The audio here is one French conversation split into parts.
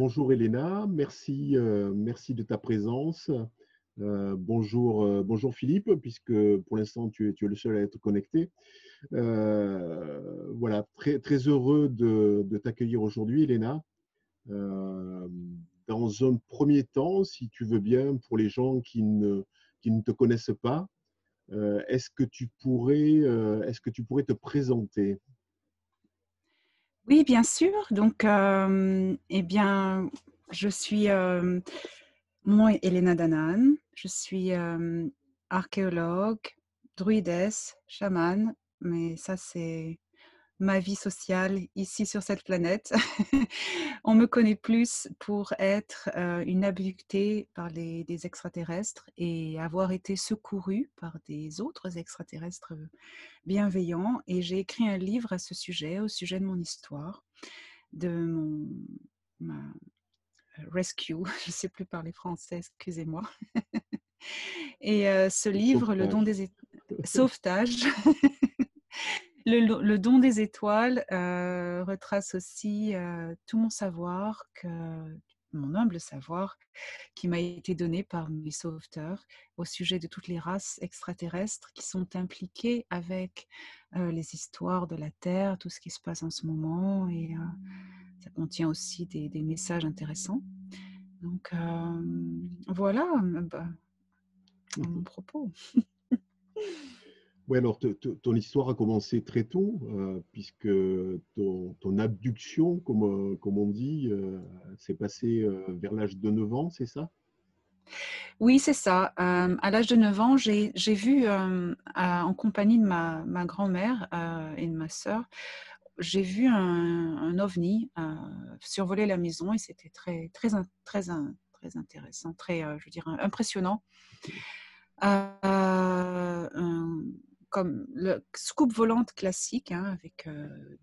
Bonjour Elena, merci de ta présence. Bonjour Philippe, puisque pour l'instant tu es le seul à être connecté. Voilà, très heureux de t'accueillir aujourd'hui Elena. Euh, dans un premier temps, si tu veux bien, pour les gens qui ne te connaissent pas, est-ce que tu pourrais te présenter? Oui, bien sûr. Donc, eh bien, je suis moi, Elena Danan. Je suis archéologue, druidesse, chamane, mais ça, c'est ma vie sociale ici sur cette planète. On me connaît plus pour être une abductée par des extraterrestres et avoir été secourue par des autres extraterrestres bienveillants. Et j'ai écrit un livre à ce sujet, au sujet de mon histoire, de ma rescue, je ne sais plus parler français, excusez-moi. Et ce livre, Le don Sauvetage. des sauvetage, le don des étoiles retrace aussi tout mon savoir, mon humble savoir qui m'a été donné par mes sauveteurs au sujet de toutes les races extraterrestres qui sont impliquées avec les histoires de la Terre, tout ce qui se passe en ce moment. Et ça contient aussi des messages intéressants. Donc voilà à mon propos. Oui, alors ton histoire a commencé très tôt, puisque ton abduction, comme on dit, s'est passée vers l'âge de 9 ans, c'est ça? Oui, c'est ça. À l'âge de 9 ans, j'ai vu, en compagnie de ma grand-mère et de ma sœur, j'ai vu un ovni survoler la maison et c'était très intéressant, je veux dire, impressionnant. Un comme le scoop volante classique, hein, avec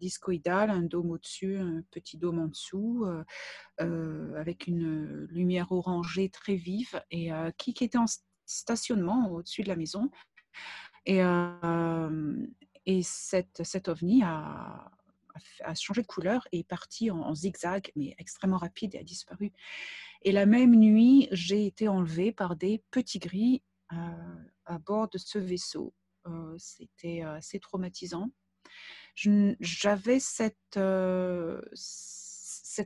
discoïdale, un dôme au-dessus, un petit dôme en dessous, avec une lumière orangée très vive et qui était en stationnement au-dessus de la maison. Et, cet ovni a changé de couleur et est parti en zigzag, mais extrêmement rapide et a disparu. Et la même nuit, j'ai été enlevée par des petits gris à bord de ce vaisseau. C'était assez traumatisant. J'avais cette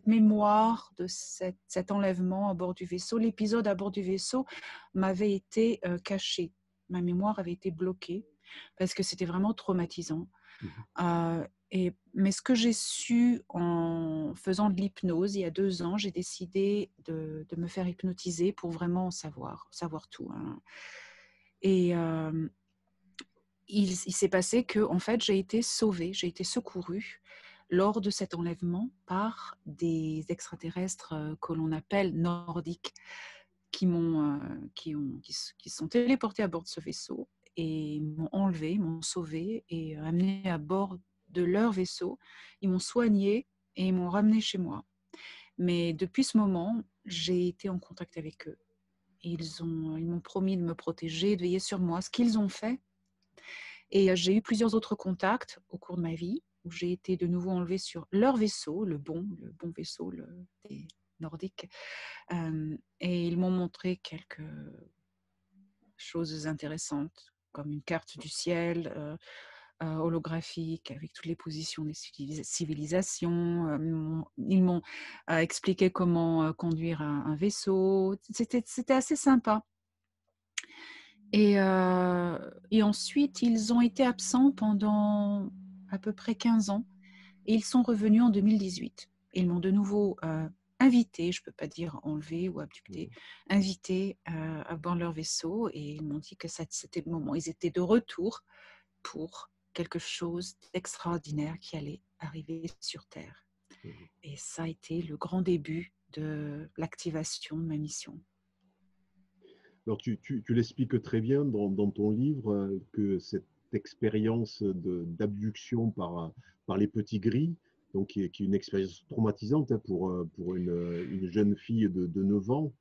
mémoire de cet enlèvement à bord du vaisseau. L'épisode à bord du vaisseau m'avait été caché. Ma mémoire avait été bloquée parce que c'était vraiment traumatisant. Mhm. Mais ce que j'ai su en faisant de l'hypnose il y a 2 ans, j'ai décidé de me faire hypnotiser pour vraiment savoir tout, hein. Et il s'est passé que, en fait, j'ai été sauvée, j'ai été secourue lors de cet enlèvement par des extraterrestres que l'on appelle nordiques, qui sont téléportés à bord de ce vaisseau et m'ont enlevée, m'ont sauvée et amenée à bord de leur vaisseau. Ils m'ont soignée et ils m'ont ramenée chez moi. Mais depuis ce moment, j'ai été en contact avec eux. Ils m'ont promis de me protéger, de veiller sur moi, ce qu'ils ont fait. Et j'ai eu plusieurs autres contacts au cours de ma vie où j'ai été de nouveau enlevée sur leur vaisseau, le bon vaisseau des Nordiques. Et ils m'ont montré quelques choses intéressantes, comme une carte du ciel holographique avec toutes les positions des civilisations. Ils m'ont expliqué comment conduire un vaisseau. C'était assez sympa. Et ensuite, ils ont été absents pendant à peu près 15 ans et ils sont revenus en 2018. Ils m'ont de nouveau invité, je ne peux pas dire enlevé ou abducté, invité à bord de leur vaisseau et ils m'ont dit que c'était le moment. Ils étaient de retour pour quelque chose d'extraordinaire qui allait arriver sur Terre. Mhm. Et ça a été le grand début de l'activation de ma mission. Alors tu l'expliques très bien dans ton livre, que cette expérience d'abduction par les petits gris, donc qui est une expérience traumatisante, hein, pour une jeune fille de 9 ans,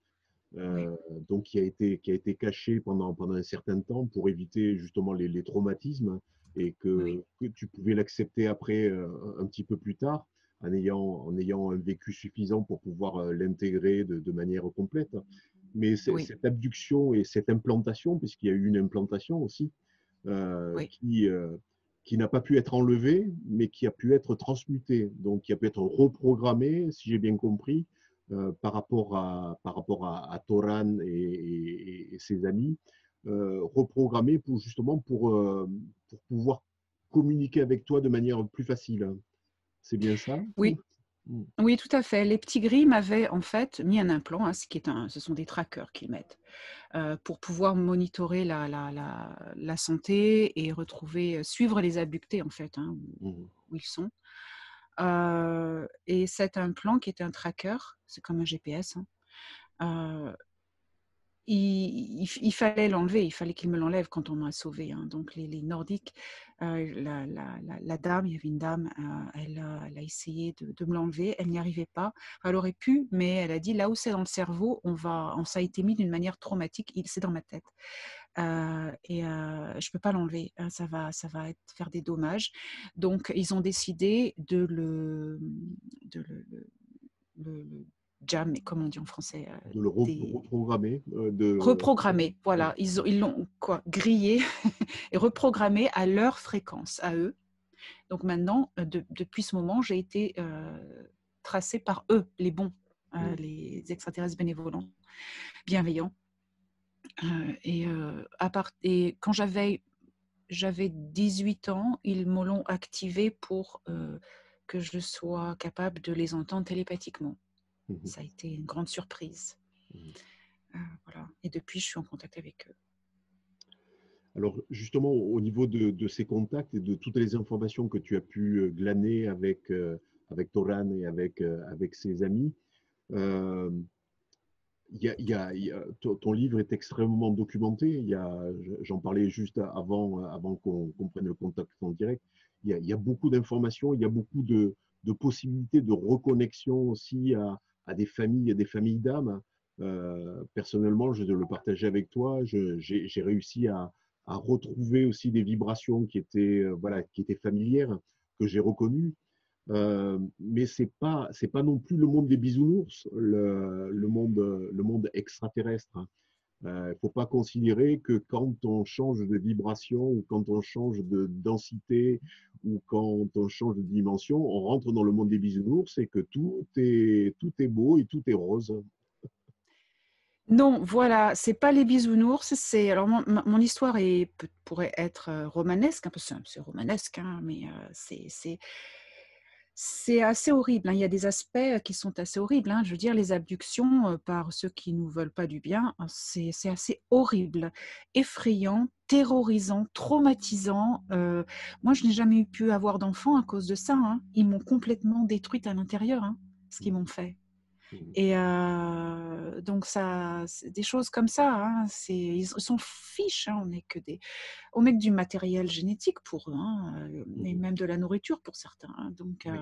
Oui, euh, donc qui a été cachée pendant un certain temps pour éviter justement les traumatismes, et oui, que tu pouvais l'accepter après, un petit peu plus tard. en ayant un vécu suffisant pour pouvoir l'intégrer de manière complète. Mais Oui, cette abduction et cette implantation, puisqu'il y a eu une implantation aussi, oui. qui n'a pas pu être enlevée, mais qui a pu être transmutée, donc qui a pu être reprogrammée, si j'ai bien compris, par rapport à Toran et ses amis, reprogrammée pour justement pour pouvoir communiquer avec toi de manière plus facile. C'est bien ça? Oui, Mm. oui, tout à fait. Les petits gris m'avaient en fait mis un implant, hein, ce sont des trackers qu'ils mettent, pour pouvoir monitorer la santé et retrouver, suivre les abductés en fait, hein, Mm. où ils sont. Et cet implant qui est un tracker, c'est comme un GPS, hein, euh, il fallait l'enlever, il fallait qu'il me l'enlève quand on m'a sauvée, hein. Donc les Nordiques, la dame, il y avait une dame, elle a essayé de me l'enlever, elle n'y arrivait pas. Elle aurait pu, mais elle a dit là où c'est dans le cerveau, ça a été mis d'une manière traumatique, c'est dans ma tête. Je peux pas l'enlever, ça va faire des dommages. Donc ils ont décidé de le jam, comme on dit en français, De le reprogrammer, reprogrammé, voilà, ils l'ont quoi, grillé et reprogrammé à leur fréquence, à eux. Donc maintenant, depuis ce moment, j'ai été tracée par eux, les bons, mm. les extraterrestres bénévolents, bienveillants. Et quand j'avais 18 ans, ils me l'ont activé pour que je sois capable de les entendre télépathiquement. Mhm. Ça a été une grande surprise. Mhm. Voilà. Et depuis, je suis en contact avec eux. Alors justement, au niveau de ces contacts et de toutes les informations que tu as pu glaner avec Toran et avec ses amis, euh, ton livre est extrêmement documenté. J'en parlais juste avant qu'on prenne le contact en direct. Il y a beaucoup d'informations, il y a beaucoup de possibilités de reconnexion aussi à des familles d'âmes. Personnellement, je le partager avec toi. J'ai réussi à retrouver aussi des vibrations voilà, qui étaient familières, que j'ai reconnues. Mais c'est pas non plus le monde des bisounours, le monde extraterrestre. Il ne faut pas considérer que quand on change de vibration ou quand on change de densité ou quand on change de dimension, on rentre dans le monde des bisounours et que tout est beau et tout est rose. Non, voilà, c'est pas les bisounours. Alors mon histoire pourrait être romanesque, un peu c'est romanesque, hein, mais c'est assez horrible, hein. Il y a des aspects qui sont assez horribles, hein. Je veux dire, les abductions par ceux qui nous veulent pas du bien, hein, c'est assez horrible, effrayant, terrorisant, traumatisant. Moi, je n'ai jamais pu avoir d'enfant à cause de ça, hein. Ils m'ont complètement détruite à l'intérieur, hein, ce qu'ils m'ont fait. Et donc ça, c'est des choses comme ça, hein, ils s'en fichent, hein, on met que du matériel génétique pour eux, hein, et même de la nourriture pour certains, hein. Donc Oui.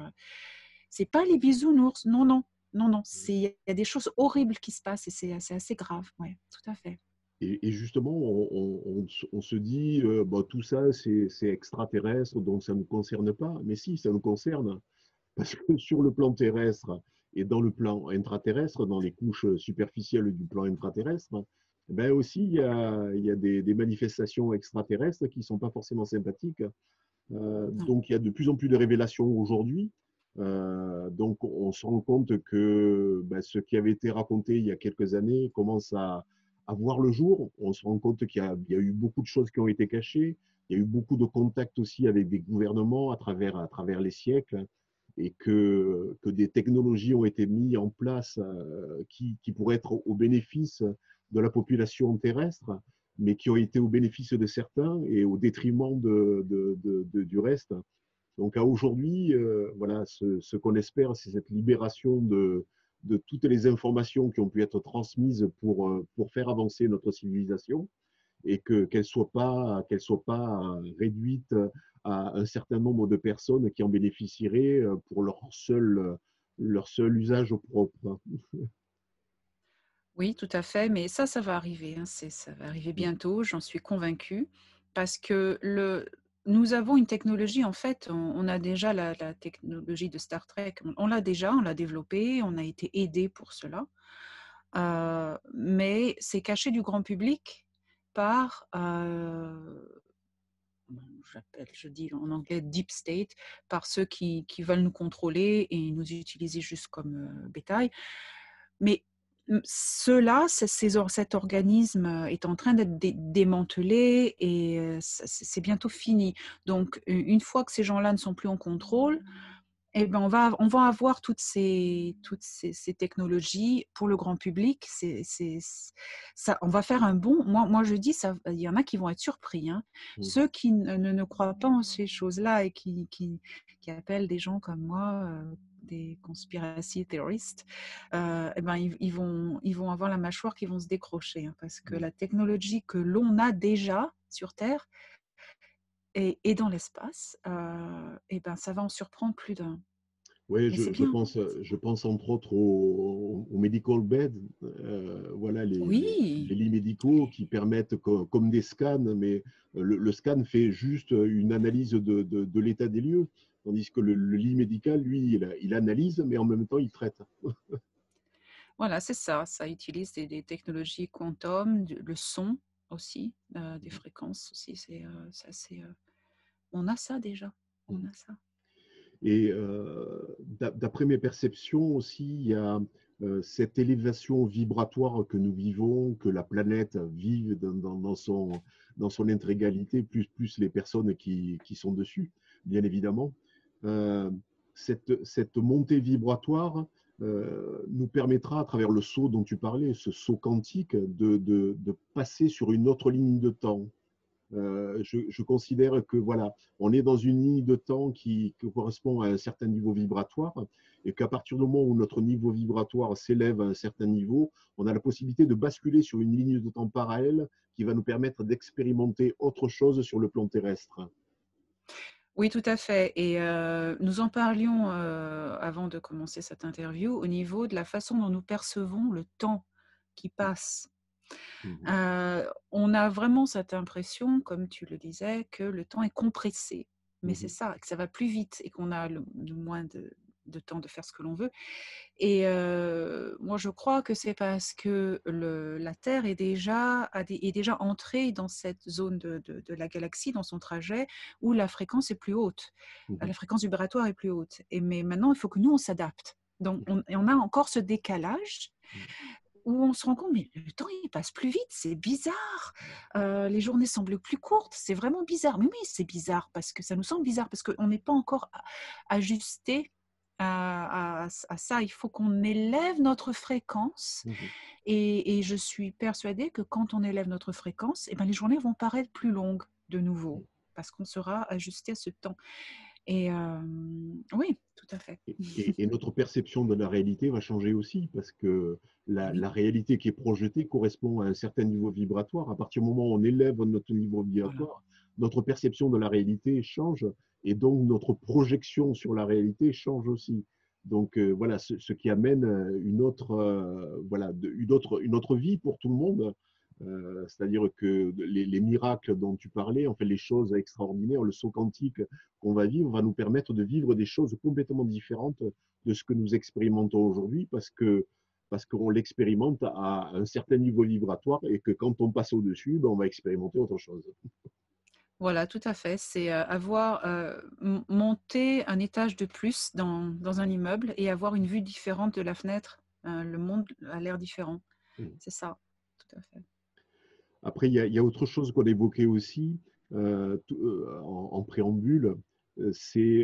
c'est pas les bisounours, non, non, non, non. Il y a des choses horribles qui se passent et c'est assez grave, ouais, tout à fait. Et justement, on se dit, bah, tout ça, c'est extraterrestre, donc ça ne nous concerne pas. Mais si, ça nous concerne. Parce que sur le plan terrestre et dans le plan intraterrestre, dans les couches superficielles du plan intraterrestre, ben aussi, il y a des manifestations extraterrestres qui ne sont pas forcément sympathiques. Non. Donc, il y a de plus en plus de révélations aujourd'hui. Donc, on se rend compte que ben, ce qui avait été raconté il y a quelques années commence à voir le jour. On se rend compte il y a eu beaucoup de choses qui ont été cachées. Il y a eu beaucoup de contacts aussi avec des gouvernements à travers les siècles et que des technologies ont été mises en place qui pourraient être au bénéfice de la population terrestre, mais qui ont été au bénéfice de certains et au détriment du reste. Donc à aujourd'hui, voilà, ce qu'on espère, c'est cette libération de toutes les informations qui ont pu être transmises pour faire avancer notre civilisation et qu'elle soit pas réduite à un certain nombre de personnes qui en bénéficieraient pour leur seul usage propre. Oui, tout à fait, mais ça va arriver, hein, ça va arriver bientôt, j'en suis convaincue, parce que nous avons une technologie, en fait, on a déjà la technologie de Star Trek, on l'a déjà, on l'a développée, on a été aidé pour cela. Mais c'est caché du grand public par, je dis en anglais deep state, par ceux qui veulent nous contrôler et nous utiliser juste comme bétail. Mais ceux-là, cet organisme est en train d'être démantelé et c'est bientôt fini. Donc, une fois que ces gens-là ne sont plus en contrôle, eh ben, on va avoir toutes ces technologies pour le grand public. Ça, on va faire un bond. Moi, je dis, ça, il y en a qui vont être surpris, hein. Mm. Ceux qui ne croient pas en ces choses-là et qui appellent des gens comme moi des conspiracy theorists, eh ben, ils vont avoir la mâchoire qui vont se décrocher, hein, parce que Mm. la technologie que l'on a déjà sur Terre et dans l'espace, eh ben, ça va en surprendre plus d'un. Oui, Et c'est je bien. pense, je pense entre autres au medical bed, voilà Oui, les lits médicaux qui permettent comme des scans, mais le scan fait juste une analyse de l'état des lieux, tandis que le lit médical, lui, il analyse, mais en même temps, il traite. voilà, c'est ça. Ça utilise des technologies quantum, le son aussi, des fréquences aussi. On a ça déjà. On a ça. Et d'après mes perceptions aussi, il y a cette élévation vibratoire que nous vivons, que la planète vive dans son intégralité, plus les personnes qui sont dessus, bien évidemment. Euh, cette montée vibratoire nous permettra, à travers le saut dont tu parlais, ce saut quantique, de passer sur une autre ligne de temps. Je considère que voilà, on est dans une ligne de temps qui correspond à un certain niveau vibratoire et qu'à partir du moment où notre niveau vibratoire s'élève à un certain niveau, on a la possibilité de basculer sur une ligne de temps parallèle qui va nous permettre d'expérimenter autre chose sur le plan terrestre. Oui, tout à fait. Et nous en parlions avant de commencer cette interview au niveau de la façon dont nous percevons le temps qui passe. Mhm. On a vraiment cette impression, comme tu le disais, que le temps est compressé. Mais c'est Mhm. ça, que ça va plus vite et qu'on a le moins de temps de faire ce que l'on veut. Et moi, je crois que c'est parce que la Terre est déjà entrée dans cette zone de la galaxie, dans son trajet, où la fréquence est plus haute. Mhm. La fréquence vibratoire est plus haute. Mais maintenant, il faut que nous, on s'adapte. Donc, on a encore ce décalage où on se rend compte, mais le temps, il passe plus vite, c'est bizarre. Les journées semblent plus courtes, c'est vraiment bizarre. Mais oui, c'est bizarre, parce que ça nous semble bizarre, parce qu'on n'est pas encore ajusté à ça. Il faut qu'on élève notre fréquence. Mhm. Et je suis persuadée que quand on élève notre fréquence, eh ben, les journées vont paraître plus longues de nouveau, parce qu'on sera ajusté à ce temps. Et oui, tout à fait. Et notre perception de la réalité va changer aussi parce que Et oui, la réalité qui est projetée correspond à un certain niveau vibratoire. À partir du moment où on élève notre niveau voilà. vibratoire, notre perception de la réalité change et donc notre projection sur la réalité change aussi. Donc voilà, ce qui amène voilà, une autre vie pour tout le monde. C'est-à-dire que les miracles dont tu parlais, en fait, les choses extraordinaires, le saut quantique qu'on va vivre va nous permettre de vivre des choses complètement différentes de ce que nous expérimentons aujourd'hui parce qu'on l'expérimente à un certain niveau vibratoire et que quand on passe au-dessus, ben, on va expérimenter autre chose. Voilà, tout à fait. C'est avoir monter un étage de plus dans un immeuble et avoir une vue différente de la fenêtre. Le monde a l'air différent. C'est ça, tout à fait. Après, il y a autre chose qu'on évoquait aussi en préambule, c'est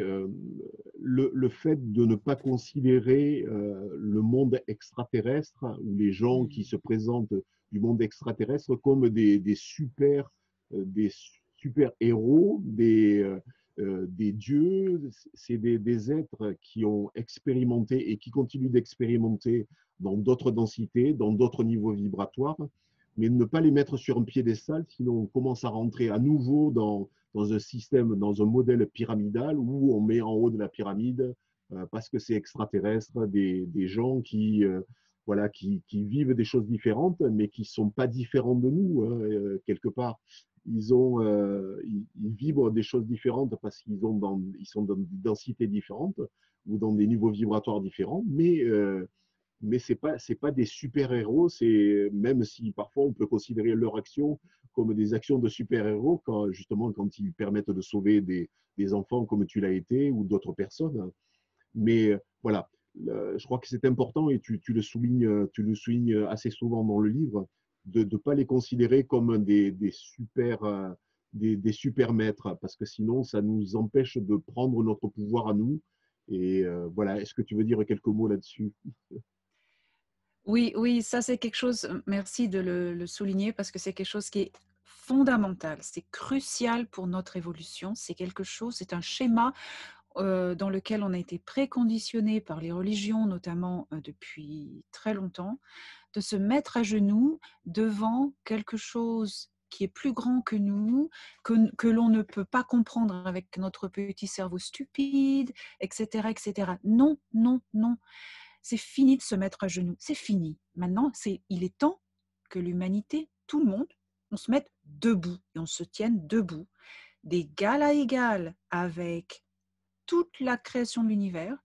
le fait de ne pas considérer le monde extraterrestre ou les gens qui se présentent du monde extraterrestre comme des super héros, des dieux. C'est des êtres qui ont expérimenté et qui continuent d'expérimenter dans d'autres densités, dans d'autres niveaux vibratoires, mais ne pas les mettre sur un piédestal, sinon on commence à rentrer à nouveau dans un système, dans un modèle pyramidal où on met en haut de la pyramide, parce que c'est extraterrestre, des gens voilà, qui vivent des choses différentes, mais qui ne sont pas différents de nous, hein, quelque part. ils vibrent des choses différentes parce ils sont dans des densités différentes ou dans des niveaux vibratoires différents, mais c'est pas des super-héros, même si parfois on peut considérer leur action comme des actions de super-héros, justement quand ils permettent de sauver des enfants comme tu l'as été ou d'autres personnes. Mais voilà, je crois que c'est important et tu le soulignes assez souvent dans le livre, de ne pas les considérer comme des super maîtres, parce que sinon ça nous empêche de prendre notre pouvoir à nous. Et voilà, est-ce que tu veux dire quelques mots là-dessus? Oui, oui, ça c'est quelque chose, merci de le souligner parce que c'est quelque chose qui est fondamental, c'est crucial pour notre évolution, c'est quelque chose, c'est un schéma dans lequel on a été préconditionné par les religions, notamment depuis très longtemps, de se mettre à genoux devant quelque chose qui est plus grand que nous, que l'on ne peut pas comprendre avec notre petit cerveau stupide, etc., etc. Non, non, non. C'est fini de se mettre à genoux. C'est fini. Maintenant, il est temps que l'humanité, tout le monde, on se mette debout et on se tienne debout, d'égal à égal avec toute la création de l'univers.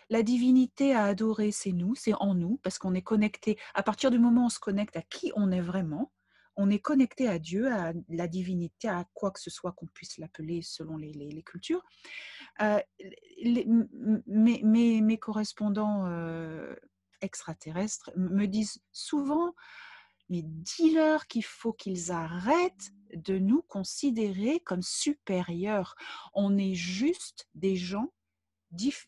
La divinité à adorer, c'est nous, c'est en nous, parce qu'on est connecté. À partir du moment où on se connecte à qui on est vraiment, on est connecté à Dieu, à la divinité, à quoi que ce soit qu'on puisse l'appeler selon les cultures. Euh, mes correspondants extraterrestres me disent souvent, mais dis-leur qu'il faut qu'ils arrêtent de nous considérer comme supérieurs. On est juste des gens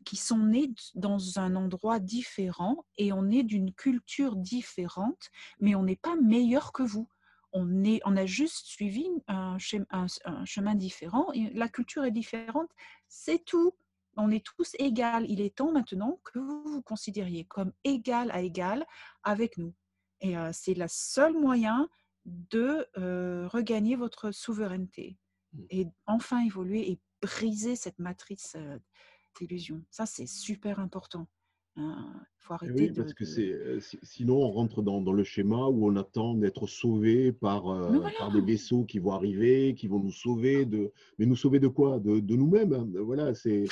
qui sont nés dans un endroit différent et on est d'une culture différente, mais on n'est pas meilleur que vous. On a juste suivi un chemin différent et la culture est différente, c'est tout. On est tous égaux. Il est temps maintenant que vous vous considériez comme égal à égal avec nous. Et c'est le seul moyen de regagner votre souveraineté et enfin évoluer et briser cette matrice d'illusion. Ça, c'est super important. Il faut Eh arrêter oui, parce que sinon on rentre dans le schéma où on attend d'être sauvé Mais par des voilà, vaisseaux qui vont arriver, qui vont nous sauver mais nous sauver de quoi? De nous-mêmes, hein. Voilà, euh, c'est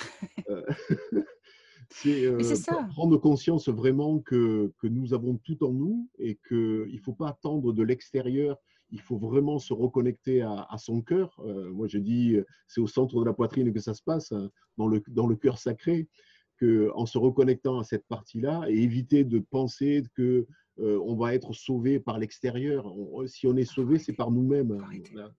mais c'est ça. prendre conscience vraiment que nous avons tout en nous et qu'il ne faut pas attendre de l'extérieur. Il faut vraiment se reconnecter à son cœur. Moi, je dis, c'est au centre de la poitrine que ça se passe, hein, dans le cœur sacré, qu'en se reconnectant à cette partie-là et éviter de penser que on va être sauvé par l'extérieur. Si on est Il faut sauvé, c'est arrêter. par nous-mêmes. Faut arrêter. Voilà.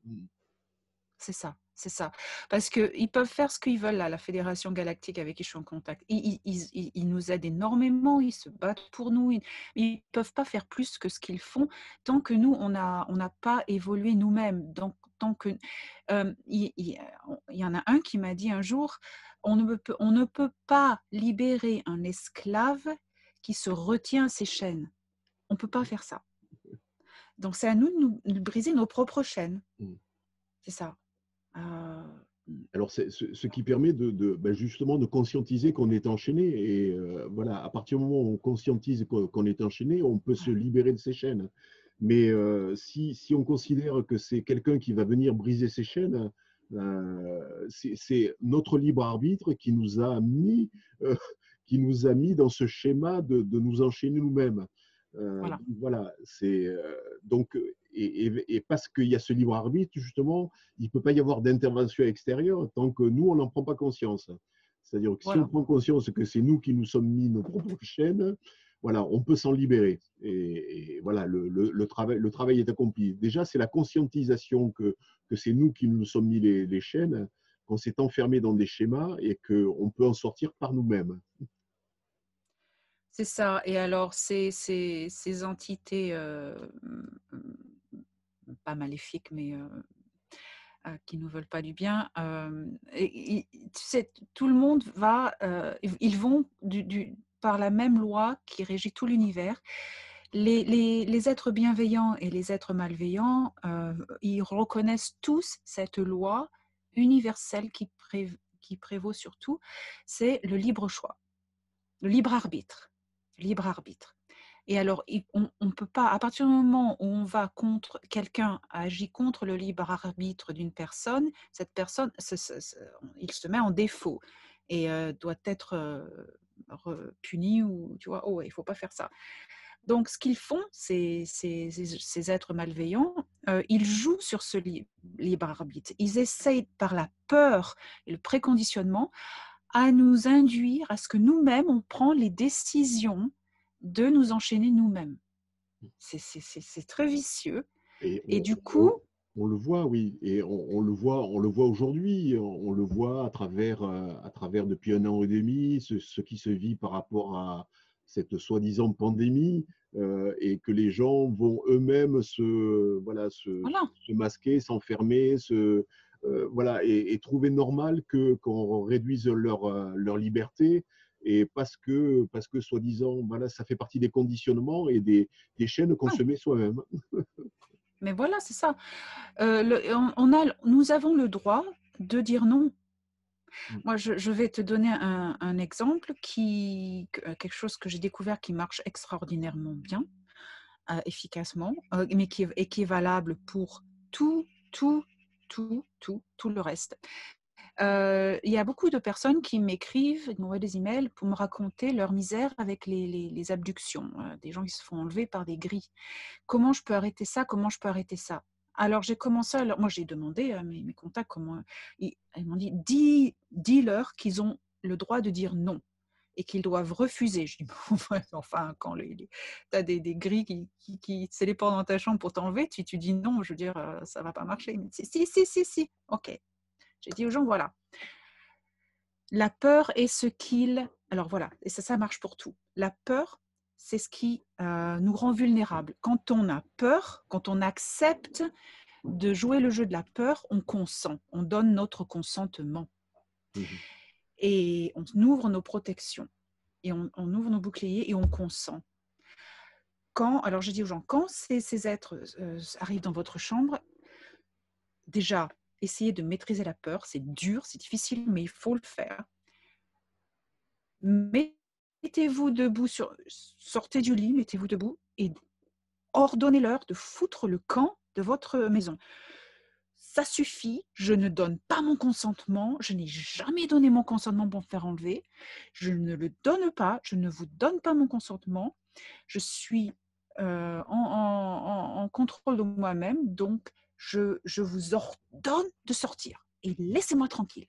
C'est ça, c'est ça. Parce qu'ils peuvent faire ce qu'ils veulent, là, la Fédération Galactique avec qui je suis en contact. Ils nous aident énormément, ils se battent pour nous, mais ils ne peuvent pas faire plus que ce qu'ils font tant que nous, on n'a pas évolué nous-mêmes. Donc, tant que, il y en a un qui m'a dit un jour, on ne peut pas libérer un esclave qui se retient à ses chaînes. On ne peut pas faire ça. Donc, c'est à nous de briser nos propres chaînes. Mm. C'est ça. Euh, Alors, c'est ce qui permet ben, justement de conscientiser qu'on est enchaîné. Et voilà, à partir du moment où on conscientise qu'on est enchaîné, on peut se ouais. libérer de ces chaînes. Mais si on considère que c'est quelqu'un qui va venir briser ces chaînes, c'est notre libre arbitre euh, qui nous a mis dans ce schéma de nous enchaîner nous-mêmes. Voilà. Donc voilà, donc et parce qu'il y a ce libre arbitre justement, il ne peut pas y avoir d'intervention extérieure tant que nous on n'en prend pas conscience. C'est-à-dire que si on Voilà. prend conscience que c'est nous qui nous sommes mis nos propres chaînes, voilà, on peut s'en libérer. Et voilà, le travail est accompli. Déjà, c'est la conscientisation que c'est nous qui nous sommes mis les chaînes, qu'on s'est enfermé dans des schémas et qu'on peut en sortir par nous-mêmes. C'est ça. Et alors, ces entités, pas maléfiques, mais qui nous veulent pas du bien, tu sais, tout le monde va, ils vont par la même loi qui régit tout l'univers. Les êtres bienveillants et les êtres malveillants, ils reconnaissent tous cette loi universelle qui prévaut sur tout, c'est le libre choix, le libre arbitre. Libre arbitre. Et alors, on ne peut pas, à partir du moment où on va contre, quelqu'un agit contre le libre arbitre d'une personne, cette personne, il se met en défaut et doit être puni ou, tu vois, oh, il ne faut pas faire ça. Donc, ce qu'ils font, ces êtres malveillants, ils jouent sur ce libre arbitre. Ils essayent, par la peur et le préconditionnement, à nous induire à ce que nous-mêmes, on prend les décisions de nous enchaîner nous-mêmes. C'est très vicieux. Et Et du coup, on le voit, oui, et on le voit aujourd'hui, on le voit à travers depuis 1 an et demi, ce qui se vit par rapport à cette soi-disant pandémie, et que les gens vont eux-mêmes voilà, voilà. se masquer, s'enfermer, voilà, et trouver normal qu'on réduise leur liberté, et parce que soi-disant, voilà, ça fait partie des conditionnements et des chaînes qu'on Ouais. se met soi-même. Mais voilà, c'est ça. Nous avons le droit de dire non. Mmh. Moi, je vais te donner un exemple quelque chose que j'ai découvert qui marche extraordinairement bien, efficacement, mais qui est valable pour tout, tout, tout le reste. Il y a beaucoup de personnes qui m'écrivent, qui m'envoient des emails pour me raconter leur misère avec les abductions, des gens qui se font enlever par des grilles. Comment je peux arrêter ça? Comment je peux arrêter ça? Alors j'ai commencé moi j'ai demandé à mes contacts comment ils m'ont dit: Dis-leur qu'ils ont le droit de dire non et qu'ils doivent refuser. Je dis: «Ouais, enfin, quand tu as des grilles qui se téléportent dans ta chambre pour t'enlever, tu dis non, je veux dire, ça va pas marcher». Ils me disent: «Si, si, si, si, OK». J'ai dit aux gens: «Voilà, la peur est ce qu'il» alors voilà, et ça marche pour tout. La peur, c'est ce qui, nous rend vulnérables. Quand on a peur, quand on accepte de jouer le jeu de la peur, on consent, on donne notre consentement Mmh. et on ouvre nos protections et on ouvre nos boucliers et on consent. Alors je dis aux gens, quand ces êtres arrivent dans votre chambre, déjà, essayez de maîtriser la peur. C'est dur, c'est difficile, mais il faut le faire. Mettez-vous debout, sortez du lit, mettez-vous debout et ordonnez-leur de foutre le camp de votre maison. Ça suffit, je ne donne pas mon consentement, je n'ai jamais donné mon consentement pour me faire enlever, je ne le donne pas, je ne vous donne pas mon consentement, je suis en contrôle de moi-même, donc je vous ordonne de sortir et laissez-moi tranquille.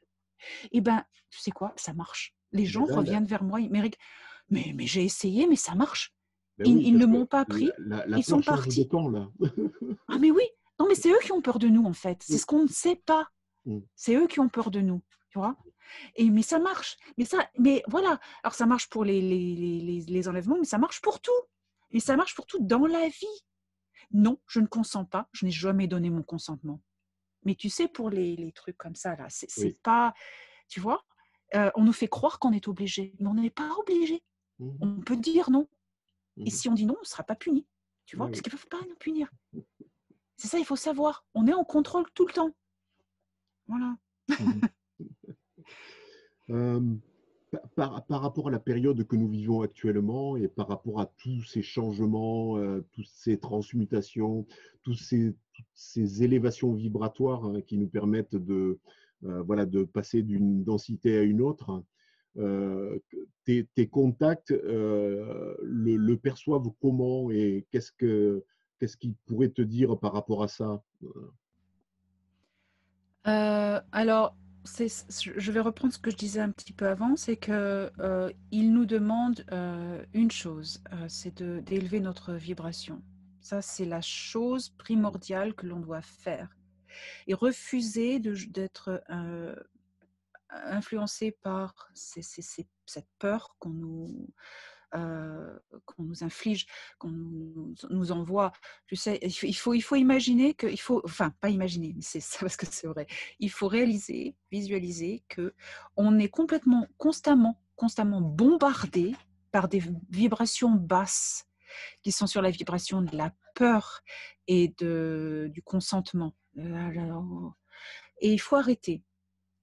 Et ben, tu sais quoi, ça marche. Les Mais gens reviennent vers moi, mais j'ai essayé, mais ça marche. ben oui, Ils parce ne que m'ont pas pris, la ils sont peur change de partis. camp, là. Ah mais oui, non mais c'est eux qui ont peur de nous en fait, c'est Oui. ce qu'on ne sait pas. Mmh. C'est eux qui ont peur de nous, tu vois? Mais ça marche. Mais voilà. Alors ça marche pour les enlèvements, mais ça marche pour tout. Et ça marche pour tout dans la vie. Non, je ne consens pas. Je n'ai jamais donné mon consentement. Mais tu sais, pour les trucs comme ça, là, c'est Oui. pas, tu vois? On nous fait croire qu'on est obligé, mais on n'est pas obligé. Mmh mh. On peut dire non. Et Mmh. si on dit non, on ne sera pas puni. Tu vois? Ouais, Parce oui. qu'ils ne peuvent pas nous punir. C'est ça, il faut savoir. On est en contrôle tout le temps. Voilà. Mmh. Hem, par rapport à la période que nous vivons actuellement et par rapport à tous ces changements, toutes ces transmutations, toutes ces élévations vibratoires, hein, qui nous permettent voilà, de passer d'une densité à une autre, que tes contacts, le perçoivent comment et qu'est-ce qu'ils pourraient te dire par rapport à ça? Alors, je vais reprendre ce que je disais un petit peu avant, c'est que il nous demande une chose, c'est d'élever notre vibration. Ça, c'est la chose primordiale que l'on doit faire. Et refuser d'être influencé par cette peur qu'on nous inflige, qu'on nous envoie. Tu sais, il faut imaginer que, enfin, pas imaginer, mais c'est ça parce que c'est vrai. Il faut réaliser, visualiser que on est constamment bombardé par des vibrations basses qui sont sur la vibration de la peur et du consentement. Et il faut arrêter.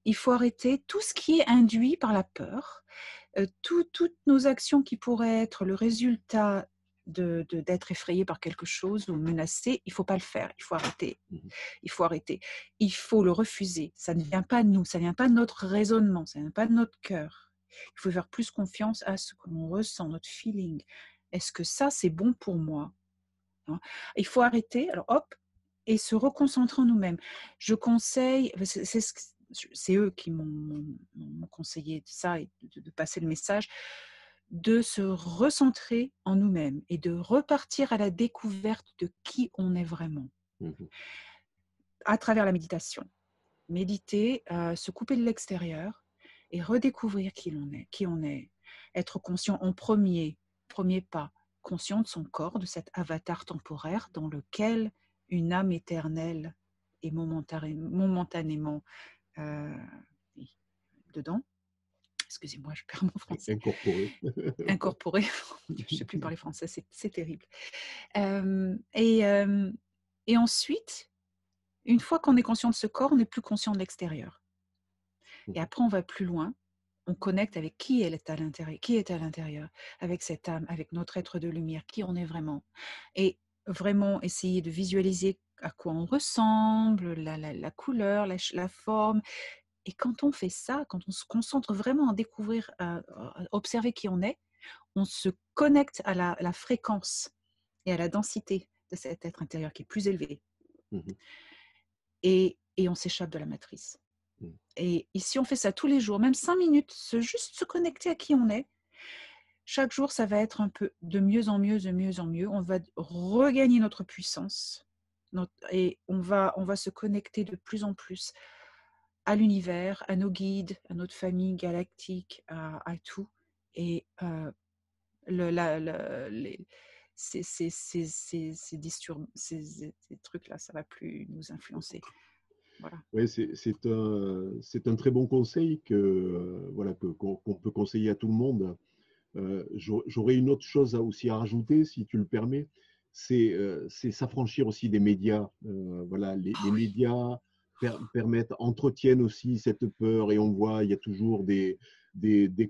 Il faut arrêter tout ce qui est induit par la peur, toutes nos actions qui pourraient être le résultat d'être effrayé par quelque chose ou menacé, il ne faut pas le faire, il faut arrêter. Mhm. Il faut arrêter. Il faut le refuser. Ça ne vient pas de nous, ça ne vient pas de notre raisonnement, ça ne vient pas de notre cœur. Il faut faire plus confiance à ce que l'on ressent, notre feeling. Est-ce que ça, c'est bon pour moi? Il faut arrêter, alors hop, et se reconcentrer en nous-mêmes. Je conseille, c'est eux qui m'ont conseillé de ça et de passer le message, de se recentrer en nous-mêmes et de repartir à la découverte de qui on est vraiment Mhm. à travers la méditation. Méditer, se couper de l'extérieur et redécouvrir qui on est. Être conscient en premier pas, conscient de son corps, de cet avatar temporaire dans lequel une âme éternelle est momentanément euh, dedans. Excusez-moi, je perds mon français. Incorporé. Incorporé. Je ne sais plus parler français, c'est terrible. Et ensuite, une fois qu'on est conscient de ce corps, on n'est plus conscient de l'extérieur. Et après, on va plus loin. On connecte avec qui est à l'intérieur, avec cette âme, avec notre être de lumière, qui on est vraiment. Et vraiment essayer de visualiser à quoi on ressemble, la couleur, la forme. Et quand on fait ça, quand on se concentre vraiment à découvrir, à observer qui on se connecte à la fréquence et à la densité de cet être intérieur qui est plus élevé. Mhm. Et on s'échappe de la matrice. Et si on fait ça tous les jours, même 5 minutes, juste se connecter à qui on est, chaque jour, ça va être un peu de mieux en mieux, de mieux en mieux. On va regagner notre puissance et on va se connecter de plus en plus à l'univers, à nos guides, à notre famille galactique, à tout. Et ces trucs-là, ça ne va plus nous influencer. Voilà. Oui, c'est un très bon conseil voilà, qu'on peut conseiller à tout le monde. J'aurais une autre chose aussi à rajouter, si tu le permets, c'est s'affranchir aussi des médias. Voilà, les médias entretiennent aussi cette peur et on voit, il y a toujours des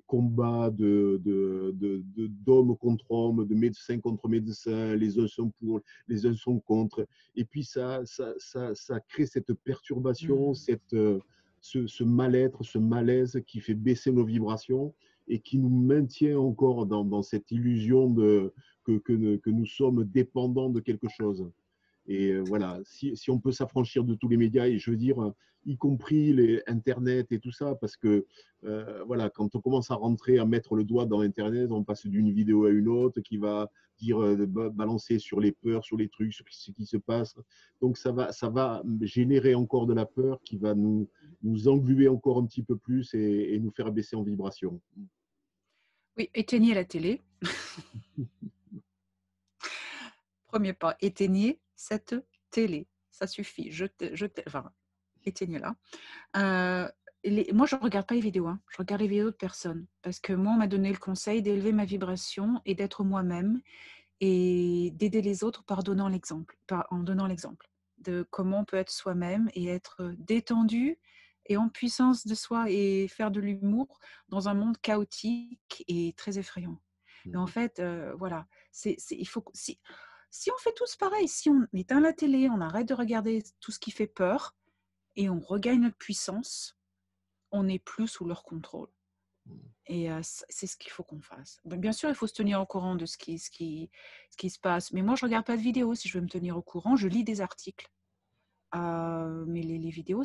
combats d'hommes contre hommes, de médecins contre médecins, les uns sont pour, les uns sont contre. Et puis ça crée cette perturbation, ce mal-être, ce malaise qui fait baisser nos vibrations et qui nous maintient encore dans cette illusion que nous sommes dépendants de quelque chose. Et voilà, si on peut s'affranchir de tous les médias, et je veux dire, y compris les Internet et tout ça, parce que voilà, quand on commence à rentrer, à mettre le doigt dans Internet, on passe d'une vidéo à une autre qui va dire, balancer sur les peurs, sur les trucs, sur ce qui se passe. Donc ça va générer encore de la peur qui va nous engluer encore un petit peu plus et nous faire baisser en vibration. Oui, éteignez la télé. Premier pas, éteignez cette télé. Ça suffit. Enfin, éteignez-la. Moi, je ne regarde pas les vidéos. Hein. Je regarde les vidéos de personnes. Parce que moi, on m'a donné le conseil d'élever ma vibration et d'être moi-même et d'aider les autres en donnant l'exemple de comment on peut être soi-même et être détendu et en puissance de soi et faire de l'humour dans un monde chaotique et très effrayant. Mais en fait, voilà, il faut si on fait tous pareil, si on éteint la télé, on arrête de regarder tout ce qui fait peur et on regagne notre puissance, on n'est plus sous leur contrôle. Et c'est ce qu'il faut qu'on fasse. Bien sûr, il faut se tenir au courant de ce qui se passe. Mais moi, je ne regarde pas de vidéos si je veux me tenir au courant. Je lis des articles. Mais les vidéos,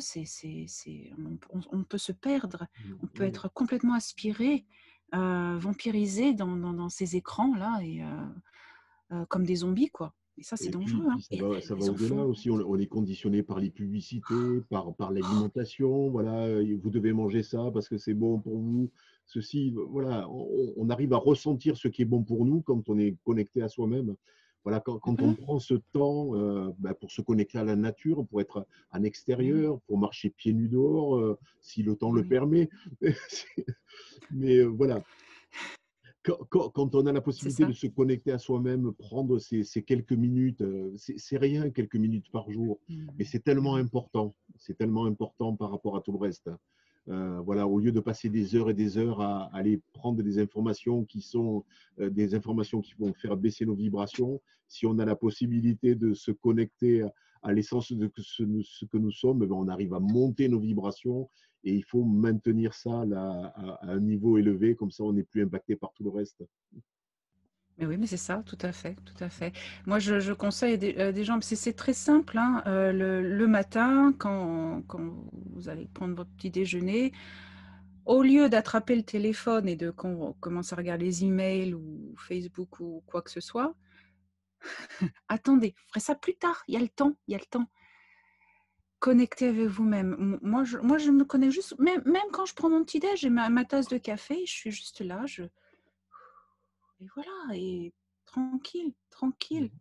on peut se perdre. On peut être complètement aspiré, vampirisé dans ces écrans-là, et comme des zombies, quoi. Et ça, c'est Et dangereux. puis Hein. Et ça va les au-delà enfants. aussi. On est conditionné par les publicités, par l'alimentation. Voilà, vous devez manger ça parce que c'est bon pour vous. Ceci, voilà, on arrive à ressentir ce qui est bon pour nous quand on est connecté à soi-même. Voilà, quand on prend ce temps pour se connecter à la nature, pour être en extérieur, pour marcher pieds nus dehors, si le temps le Oui, permet. Mais voilà, quand on a la c'est possibilité de ça. se connecter à soi-même, prendre ces quelques minutes, c'est rien, quelques minutes par jour, mais c'est tellement important par rapport à tout le reste. Voilà, au lieu de passer des heures et des heures à aller prendre des informations qui sont des informations qui vont faire baisser nos vibrations, si on a la possibilité de se connecter à l'essence de ce que nous sommes, ben, on arrive à monter nos vibrations et il faut maintenir ça là, à un niveau élevé, comme ça on n'est plus impacté par tout le reste. Mais oui, mais c'est ça, tout à fait, tout à fait. Moi, je conseille des gens, c'est très simple, hein, le matin, quand vous allez prendre votre petit déjeuner, au lieu d'attraper le téléphone et de commencer à regarder les emails ou Facebook ou quoi que ce soit, attendez, vous ferez ça plus tard, il y a le temps, il y a le temps. Connectez avec vous-même. Moi, je me connais juste, même quand je prends mon petit déj, j'ai ma tasse de café, je suis juste là, et voilà, et tranquille, tranquille.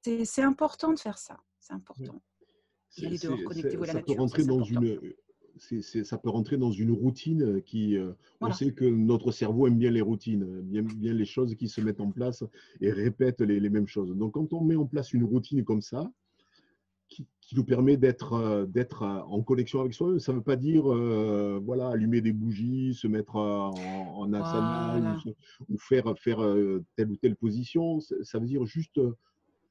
C'est important de faire ça, c'est Oui. important. Et aller dehors, connectez-vous à la Ça peut nature, ça rentrer c'est dans important. ça peut rentrer dans une routine qui, on Voilà. sait que notre cerveau aime bien les routines, bien les choses qui se mettent en place et répètent les mêmes choses. Donc, quand on met en place une routine comme ça, qui nous permet d'être en connexion avec soi-même, ça ne veut pas dire, voilà, allumer des bougies, se mettre en asana Voilà. ou faire telle ou telle position. Ça veut dire juste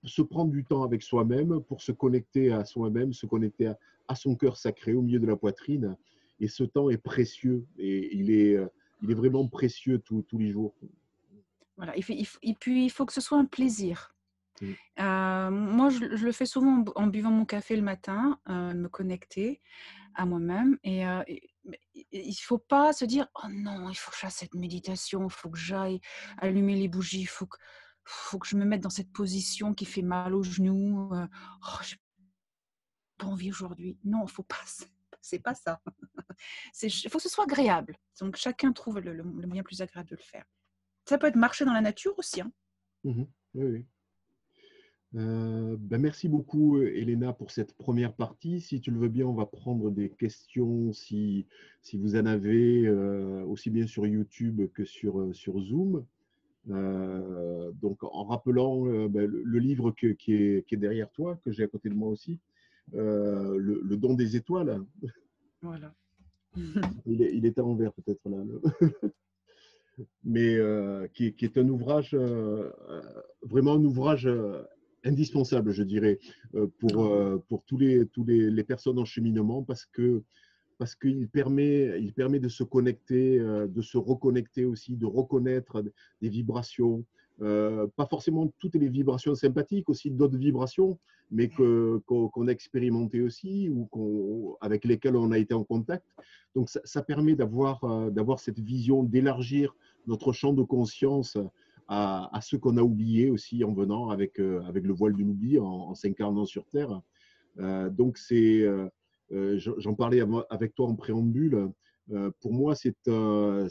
se prendre du temps avec soi-même pour se connecter à soi-même, se connecter à son cœur sacré au milieu de la poitrine. Et ce temps est précieux et il est vraiment précieux tous les jours. Voilà. Et puis, il faut que ce soit un plaisir. Mm. Moi, je le fais souvent en buvant mon café le matin, me connecter à moi-même. Mais il ne faut pas se dire: «Oh non, il faut que je fasse cette méditation, il faut que j'aille allumer les bougies, faut que je me mette dans cette position qui fait mal aux genoux. Oh, j'ai pas envie aujourd'hui». Non, faut pas, c'est pas ça. Il faut que ce soit agréable. Donc, chacun trouve le moyen plus agréable de le faire. Ça peut être marcher dans la nature aussi, hein. Mhm. Oui, oui. Ben merci beaucoup, Elena, pour cette première partie. Si tu le veux bien, on va prendre des questions si vous en avez, aussi bien sur YouTube que sur Zoom. Donc, en rappelant ben, le livre qui est derrière toi, que j'ai à côté de moi aussi, le don des étoiles. Voilà. Il est à l'envers peut-être là. Mais qui est un ouvrage, vraiment un ouvrage indispensable, je dirais, Oh. pour les personnes en cheminement, parce qu'il permet de se connecter, de se reconnecter aussi, de reconnaître des vibrations, pas forcément toutes les vibrations sympathiques, aussi d'autres vibrations, mais qu'on a expérimentées aussi ou avec lesquelles on a été en contact. Donc ça permet d'avoir cette vision, d'élargir notre champ de conscience à ce qu'on a oublié aussi en venant avec le voile de l'oubli, en s'incarnant sur Terre. Donc, j'en parlais avec toi en préambule. Pour moi, c'est une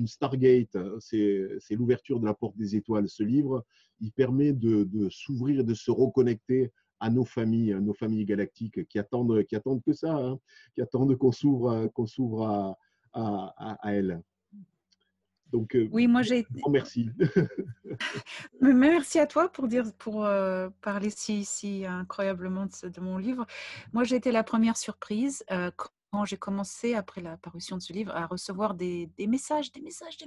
Stargate, c'est l'ouverture de la porte des étoiles. Ce livre, il permet de s'ouvrir et de se reconnecter à nos familles galactiques qui attendent que ça, hein, qui attendent qu'on s'ouvre à elles. Donc, Oui, moi j'ai. grand merci. Mais merci à toi pour parler si incroyablement de mon livre. Moi, j'ai été la première surprise quand j'ai commencé, après la parution de ce livre, à recevoir des messages, des messages,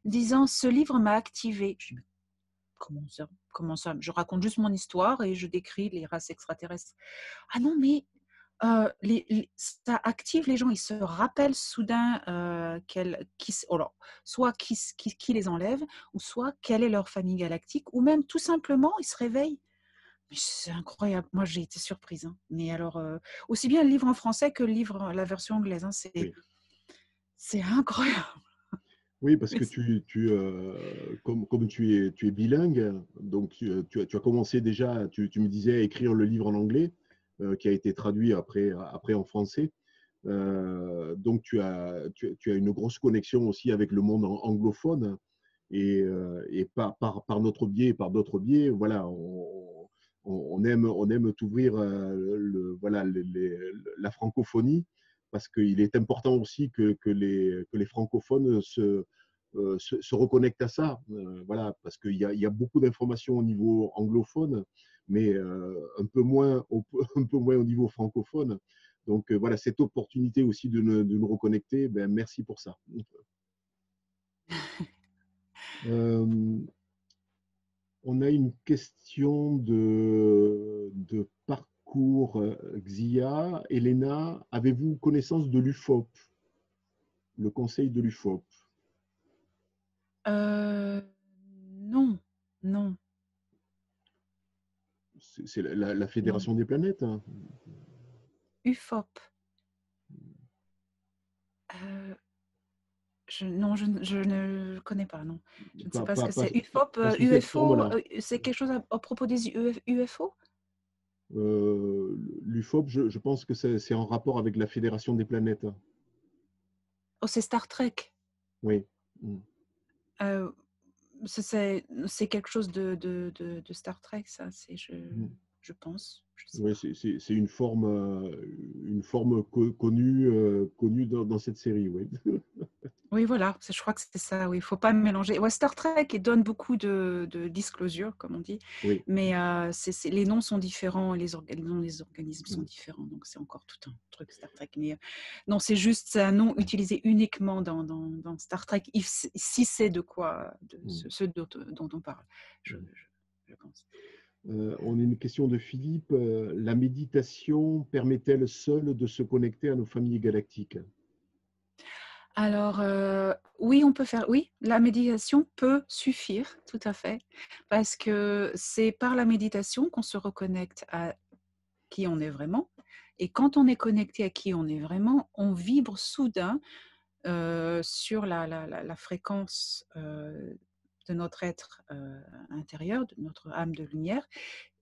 disant: «Ce livre m'a activé». Je dis: «Mais comment ça? Comment ça?» Je raconte juste mon histoire et je décris les races extraterrestres. «Ah non, mais ça active les gens, ils se rappellent soudain alors, soit qui les enlève, ou soit quelle est leur famille galactique, ou même tout simplement, ils se réveillent». Mais c'est incroyable. Moi, j'ai été surprise, hein. Mais alors, aussi bien le livre en français que la version anglaise, hein, Oui. c'est incroyable. Oui, parce Mais que comme tu es bilingue, donc tu as commencé déjà, tu me disais, à écrire le livre en anglais, qui a été traduit après en français. Donc tu as une grosse connexion aussi avec le monde anglophone et par notre biais et par d'autres biais, voilà, on aime t'ouvrir voilà, la francophonie parce qu'il est important aussi que les francophones se reconnectent à ça. Voilà, parce il y a beaucoup d'informations au niveau anglophone, mais un peu moins au niveau francophone. Donc voilà, cette opportunité aussi de nous reconnecter, ben, merci pour ça. Euh, on a une question de parcours XIA. Elena, avez-vous connaissance de l'UFOP, le conseil de l'UFOP? Non, non, C'est la non. Fédération des planètes, hein. UFOP. Euh, non, je ne connais pas, non. Je ne sais Pas, pas ce pas, que pas, c'est. UFOP, pas sous cette UFO, forme-là. c'est quelque chose à propos des UFO? L'UFOP, je pense que c'est en rapport avec la Fédération des planètes. Oh, c'est Star Trek. Oui. Mm. Euh, c'est quelque chose de Star Trek, ça. Mm. Je pense. Je sais Oui, pas. c'est une forme connue dans cette série, oui. Oui, voilà, je crois que c'est ça, oui, il ne faut pas mélanger. Ouais, Star Trek il donne beaucoup de disclosure, comme on dit, Oui. mais les noms sont différents, les noms des organismes sont Mm. différents, donc c'est encore tout un truc Star Trek. Mais non, c'est un nom utilisé uniquement dans Star Trek, si c'est de quoi, Mm. ce dont on parle, je, Mm. je, je pense. On a une question de Philippe. La méditation permet-elle seule de se connecter à nos familles galactiques? Alors, oui, on peut faire, oui, la méditation peut suffire, tout à fait, parce que c'est par la méditation qu'on se reconnecte à qui on est vraiment. Et quand on est connecté à qui on est vraiment, on vibre soudain sur la fréquence de notre être intérieur, de notre âme de lumière.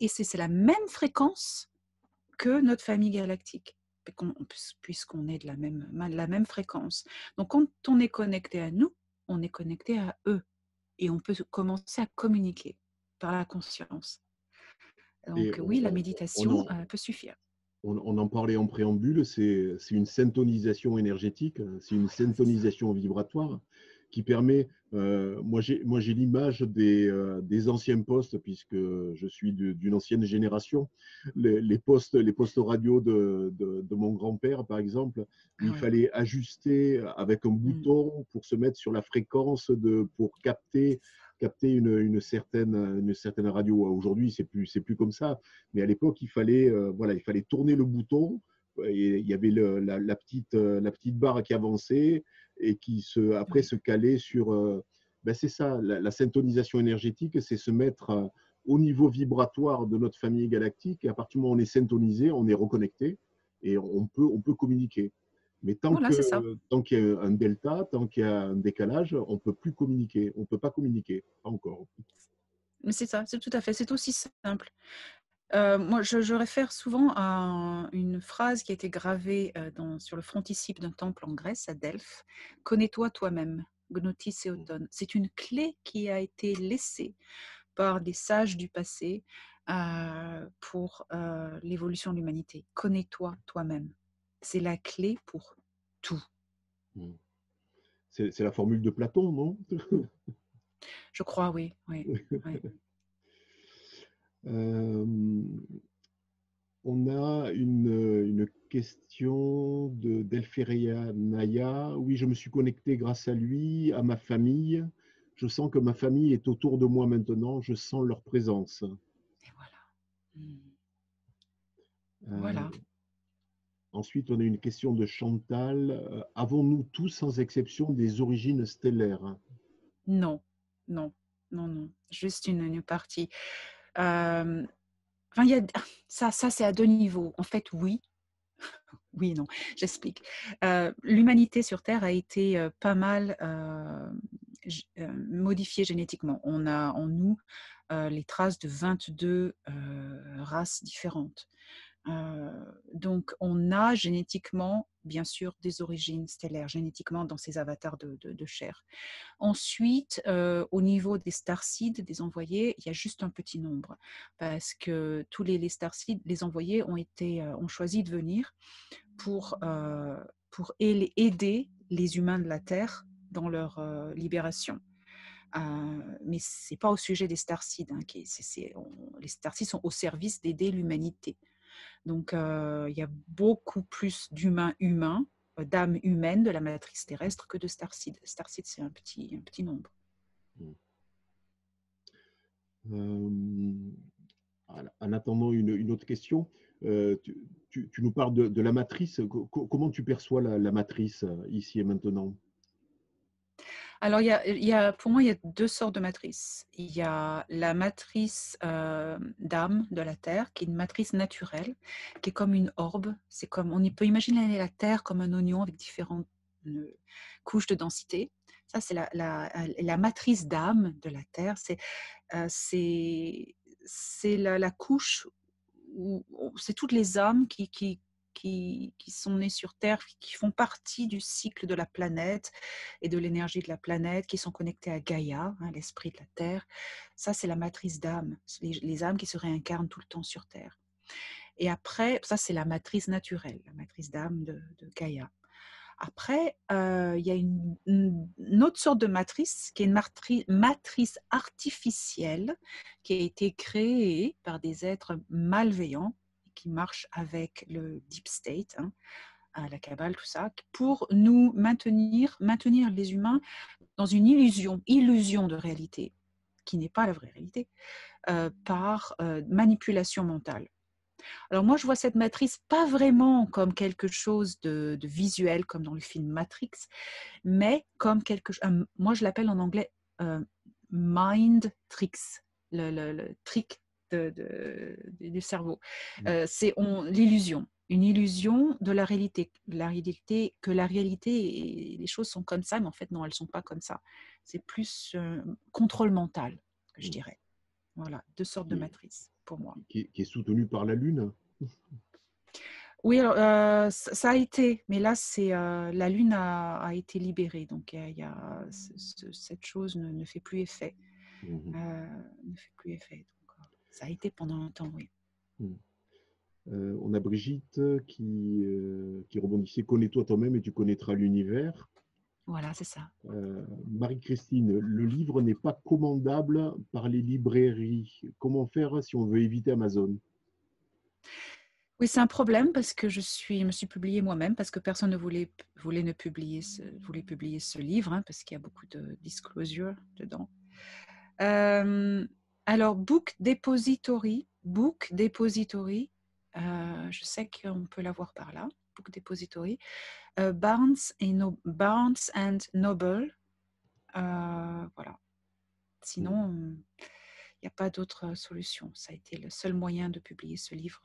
Et c'est la même fréquence que notre famille galactique, puisqu'on est de la même fréquence. Donc, quand on est connecté à nous, on est connecté à eux. Et on peut commencer à communiquer par la conscience. Et Donc, oui, la méditation peut suffire. on en parlait en préambule, c'est une syntonisation énergétique, c'est une Voilà, c'est ça. syntonisation vibratoire qui permet, moi j'ai l'image des anciens postes, puisque je suis d'une ancienne génération, les postes radio de mon grand-père, par exemple, où Ah il ouais. fallait ajuster avec un Mm, bouton pour se mettre sur la fréquence, pour capter une certaine radio. Aujourd'hui, c'est plus comme ça. Mais à l'époque, voilà, il fallait tourner le bouton et il y avait la petite barre qui avançait et qui après oui. se calait sur. Ben c'est ça, la syntonisation énergétique, c'est se mettre au niveau vibratoire de notre famille galactique. Et à partir du moment où on est syntonisé, on est reconnecté et on peut communiquer. Mais Voilà, c'est ça. tant qu'il y a un delta, tant qu'il y a un décalage, on ne peut plus communiquer. On ne peut pas communiquer, pas encore. Mais c'est ça, c'est tout à fait. C'est aussi simple. Moi, je réfère souvent à une phrase qui a été gravée sur le frontispice d'un temple en Grèce, à Delphes. Connais-toi toi-même, Gnotis Eoton. C'est une clé qui a été laissée par des sages du passé pour l'évolution de l'humanité. Connais-toi toi-même. C'est la clé pour tout. C'est la formule de Platon, non? Je crois, oui. Oui, oui. Euh, on a une question d'Elferia Naya. Oui, je me suis connecté grâce à lui, à ma famille. Je sens que ma famille est autour de moi maintenant. Je sens leur présence. Et voilà. Mm. Euh, Voilà. ensuite, on a une question de Chantal. Avons-nous tous, sans exception, des origines stellaires? Non, non, non, non. Juste une partie. Euh, enfin, il y a, ça c'est à deux niveaux. En fait, oui. Oui et non, j'explique. L'humanité sur Terre a été pas mal modifiée génétiquement. On a en nous les traces de 22 races différentes. Donc, on a génétiquement, bien sûr, des origines stellaires, génétiquement dans ces avatars de chair. Ensuite, au niveau des starseeds, des envoyés, il y a juste un petit nombre parce que tous les starseeds, les envoyés ont choisi de venir pour aider les humains de la Terre dans leur libération. Mais ce n'est pas au sujet des starseeds. Les starseeds sont au service d'aider l'humanité. Donc, il y a beaucoup plus d'humains humains, d'âmes humaines de la matrice terrestre que de starseed. Starseed, c'est un petit nombre. En attendant une autre question, tu nous parles de la matrice. Comment tu perçois la matrice ici et maintenant? Alors, pour moi, il y a deux sortes de matrices. Il y a la matrice d'âme de la Terre, qui est une matrice naturelle, qui est comme une orbe. C'est comme, on peut imaginer la Terre comme un oignon avec différentes couches de densité. Ça, c'est la matrice d'âme de la Terre. C'est la couche où c'est toutes les âmes qui sont nées sur Terre, qui font partie du cycle de la planète et de l'énergie de la planète, qui sont connectées à Gaïa, hein, l'esprit de la Terre. Ça, c'est la matrice d'âme, les âmes qui se réincarnent tout le temps sur Terre. Et après, ça, c'est la matrice naturelle, la matrice d'âme de Gaïa. Après, il y a une autre sorte de matrice qui est une matrice artificielle qui a été créée par des êtres malveillants qui marchent avec le deep state, hein, la Kabbale, tout ça, pour nous maintenir les humains dans une illusion de réalité, qui n'est pas la vraie réalité, par manipulation mentale. Alors moi, je vois cette matrice pas vraiment comme quelque chose de visuel, comme dans le film Matrix, mais comme quelque chose, moi je l'appelle en anglais mind tricks, le trick du cerveau. C'est l'illusion, une illusion de la réalité, que la réalité et les choses sont comme ça, mais en fait non, elles ne sont pas comme ça. C'est plus contrôle mental, que je dirais. Voilà, deux sortes de matrices pour moi. Qui est soutenu par la Lune? Oui, alors, ça a été, mais là, la Lune a été libérée, donc cette chose ne fait plus effet. Ne fait plus effet. Donc, ça a été pendant un temps, oui. On a Brigitte qui rebondissait: connais-toi toi-même et tu connaîtras l'univers. Voilà, c'est ça. Marie-Christine, le livre n'est pas commandable par les librairies. Comment faire si on veut éviter Amazon? Oui, c'est un problème parce que je me suis publiée moi-même parce que personne ne voulait publier ce livre, hein, parce qu'il y a beaucoup de disclosure dedans. Alors, Book Depository, je sais qu'on peut l'avoir par là, Book Depository, Barnes and Noble, voilà. Sinon, il n'y a pas d'autre solution. Ça a été le seul moyen de publier ce livre.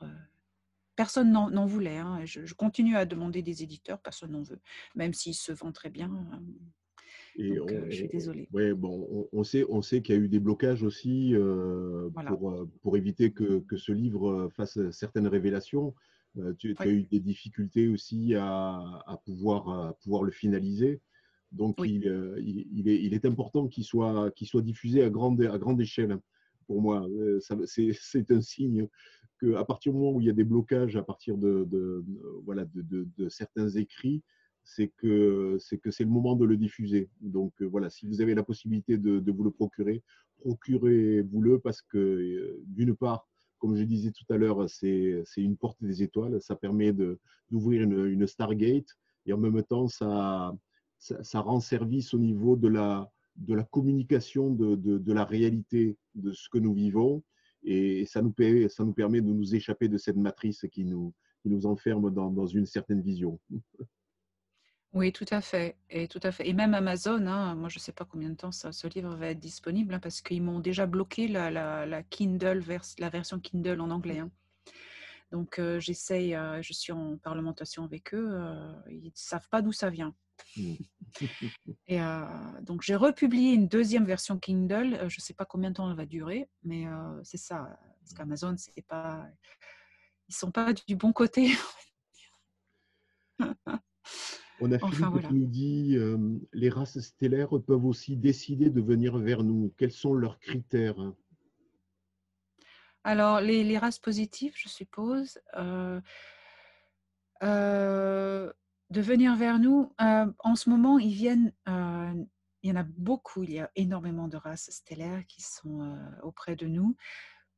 Personne n'en voulait. Hein. Je continue à demander des éditeurs, personne n'en veut, même s'il se vend très bien. Et donc, je suis désolée. ouais, bon, on sait qu'il y a eu des blocages aussi Voilà. pour éviter que ce livre fasse certaines révélations. Tu as eu des difficultés aussi à pouvoir le finaliser. Donc, Oui. il est important qu'il soit diffusé à grande échelle. Pour moi, c'est un signe qu'à partir du moment où il y a des blocages à partir voilà, de certains écrits, c'est que c'est le moment de le diffuser. Donc voilà, si vous avez la possibilité de vous le procurer, procurez-vous-le parce que d'une part, comme je disais tout à l'heure, c'est une porte des étoiles, ça permet d'ouvrir une Stargate et en même temps, ça rend service au niveau de la communication de la réalité de ce que nous vivons et ça nous permet de nous échapper de cette matrice qui nous enferme dans une certaine vision. Oui, tout à fait. Et même Amazon, hein, moi je ne sais pas combien de temps ce livre va être disponible, hein, parce qu'ils m'ont déjà bloqué la Kindle, la version Kindle en anglais. Hein. Donc j'essaye, je suis en parlementation avec eux, ils ne savent pas d'où ça vient. Et donc j'ai republié une deuxième version Kindle, je ne sais pas combien de temps elle va durer, mais c'est ça, parce qu'Amazon, ils ne sont pas du bon côté. On a Enfin Philippe voilà. qui nous dit les races stellaires peuvent aussi décider de venir vers nous. Quels sont leurs critères? Alors, les races positives, je suppose, de venir vers nous. En ce moment, ils viennent, il y en a beaucoup, il y a énormément de races stellaires qui sont auprès de nous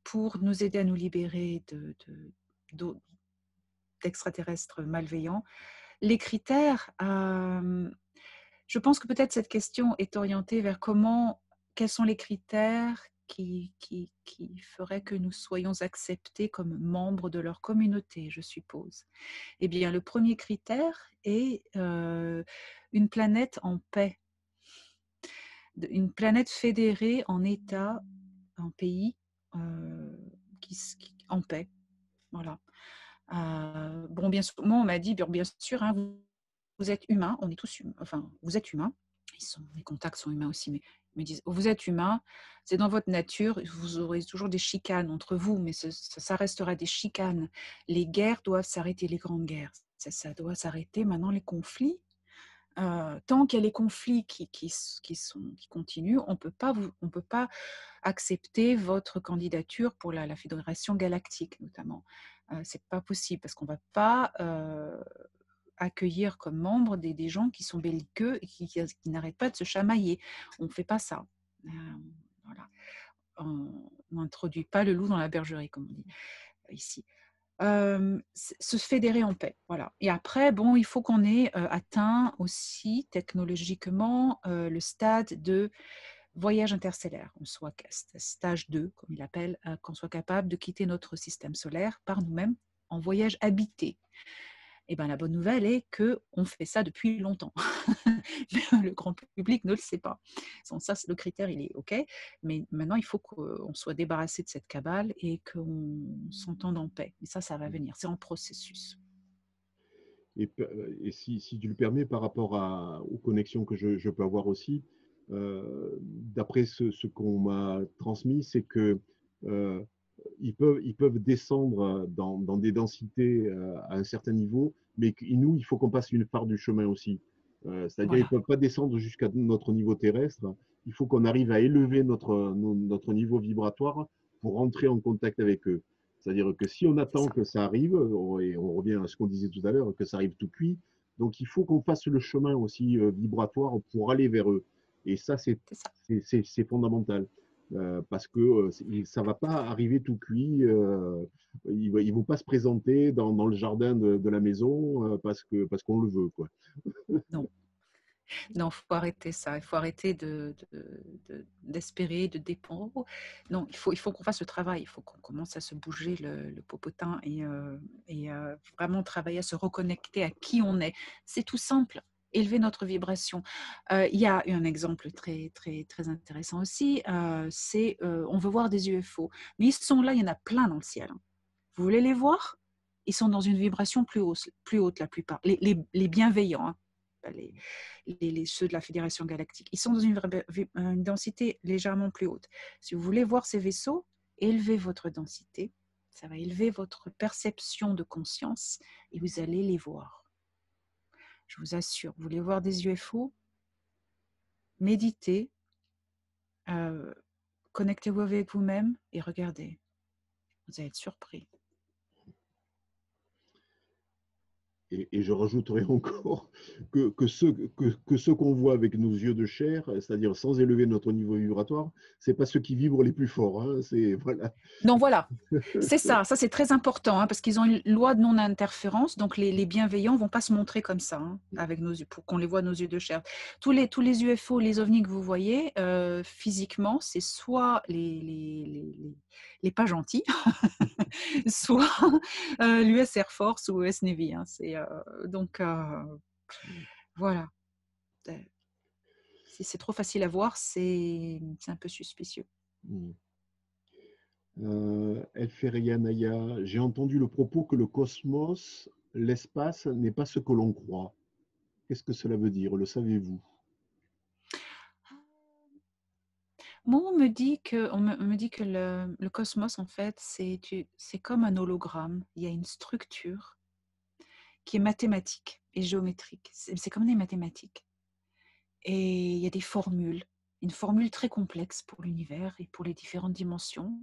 pour nous aider à nous libérer d'extraterrestres malveillants. Les critères, je pense que peut-être cette question est orientée vers quels sont les critères qui feraient que nous soyons acceptés comme membres de leur communauté, je suppose. Eh bien, le premier critère est une planète en paix, une planète fédérée en États, en pays en paix. Voilà. Bon, bien sûr, moi, on m'a dit, bien sûr, hein, vous êtes humain, on est tous humains, enfin, vous êtes humain. Les contacts sont humains aussi, mais ils me disent, vous êtes humain, c'est dans votre nature, vous aurez toujours des chicanes entre vous, mais ça restera des chicanes. Les guerres doivent s'arrêter, les grandes guerres, ça doit s'arrêter. Maintenant, les conflits, tant qu'il y a les conflits qui continuent, on peut pas accepter votre candidature pour la Fédération galactique, notamment. C'est pas possible parce qu'on va pas accueillir comme membres des gens qui sont belliqueux et qui n'arrêtent pas de se chamailler. On ne fait pas ça. Voilà. On n'introduit pas le loup dans la bergerie, comme on dit ici. Se fédérer en paix. Voilà. Et après, bon, il faut qu'on ait atteint aussi technologiquement le stade de voyage interstellaire, on soit stage 2, comme il appelle, qu'on soit capable de quitter notre système solaire par nous-mêmes en voyage habité. Et ben, la bonne nouvelle est qu'on fait ça depuis longtemps. Le grand public ne le sait pas. Donc ça, le critère, il est OK. Mais maintenant, il faut qu'on soit débarrassé de cette cabale et qu'on s'entende en paix. Et ça va venir. C'est en processus. Et, si tu le permets, par rapport aux connexions que je peux avoir aussi, d'après ce qu'on m'a transmis, c'est que ils peuvent descendre dans des densités à un certain niveau, mais nous, il faut qu'on passe une part du chemin aussi. C'est-à-dire, ils ne Voilà. peuvent pas descendre jusqu'à notre niveau terrestre. Il faut qu'on arrive à élever notre niveau vibratoire pour rentrer en contact avec eux. C'est-à-dire que si on attend que ça arrive, et on revient à ce qu'on disait tout à l'heure, que ça arrive tout cuit, donc il faut qu'on fasse le chemin aussi vibratoire pour aller vers eux. Et ça, c'est fondamental. Parce que ça ne va pas arriver tout cuit. Ils ne vont pas se présenter dans le jardin de la maison parce qu'on le veut, quoi. Non. Non, il faut arrêter ça. Il faut arrêter d'espérer, de dépendre. Non, il faut qu'on fasse le travail. Il faut qu'on commence à se bouger le popotin et vraiment travailler à se reconnecter à qui on est. C'est tout simple. Élever notre vibration. Il y a un exemple très, très, très intéressant aussi. C'est on veut voir des UFO. Mais ils sont là, il y en a plein dans le ciel. Vous voulez les voir? Ils sont dans une vibration plus haute la plupart. Les bienveillants, hein. Ceux de la Fédération galactique. Ils sont dans une densité légèrement plus haute. Si vous voulez voir ces vaisseaux, élevez votre densité. Ça va élever votre perception de conscience et vous allez les voir. Je vous assure, vous voulez voir des UFO? Méditez, connectez-vous avec vous-même et regardez. Vous allez être surpris. Et je rajouterai encore que ceux qu'on voit avec nos yeux de chair, c'est-à-dire sans élever notre niveau vibratoire, c'est pas ceux qui vibrent les plus forts. Hein, voilà. Donc voilà, c'est ça. Ça, c'est très important parce qu'ils ont une loi de non-interférence. Donc les bienveillants ne vont pas se montrer comme ça avec nos yeux, pour qu'on les voit nos yeux de chair. Tous les UFO, les ovnis que vous voyez, physiquement, c'est soit les pas gentils, soit l'US Air Force ou US Navy. Donc voilà. Si c'est trop facile à voir, c'est un peu suspicieux. El Naya, j'ai entendu le propos que le cosmos, l'espace, n'est pas ce que l'on croit. Qu'est-ce que cela veut dire? Le savez-vous? Moi, on me dit que le cosmos, en fait, c'est comme un hologramme. Il y a une structure qui est mathématique et géométrique. C'est comme des mathématiques. Et il y a des formules, une formule très complexe pour l'univers et pour les différentes dimensions.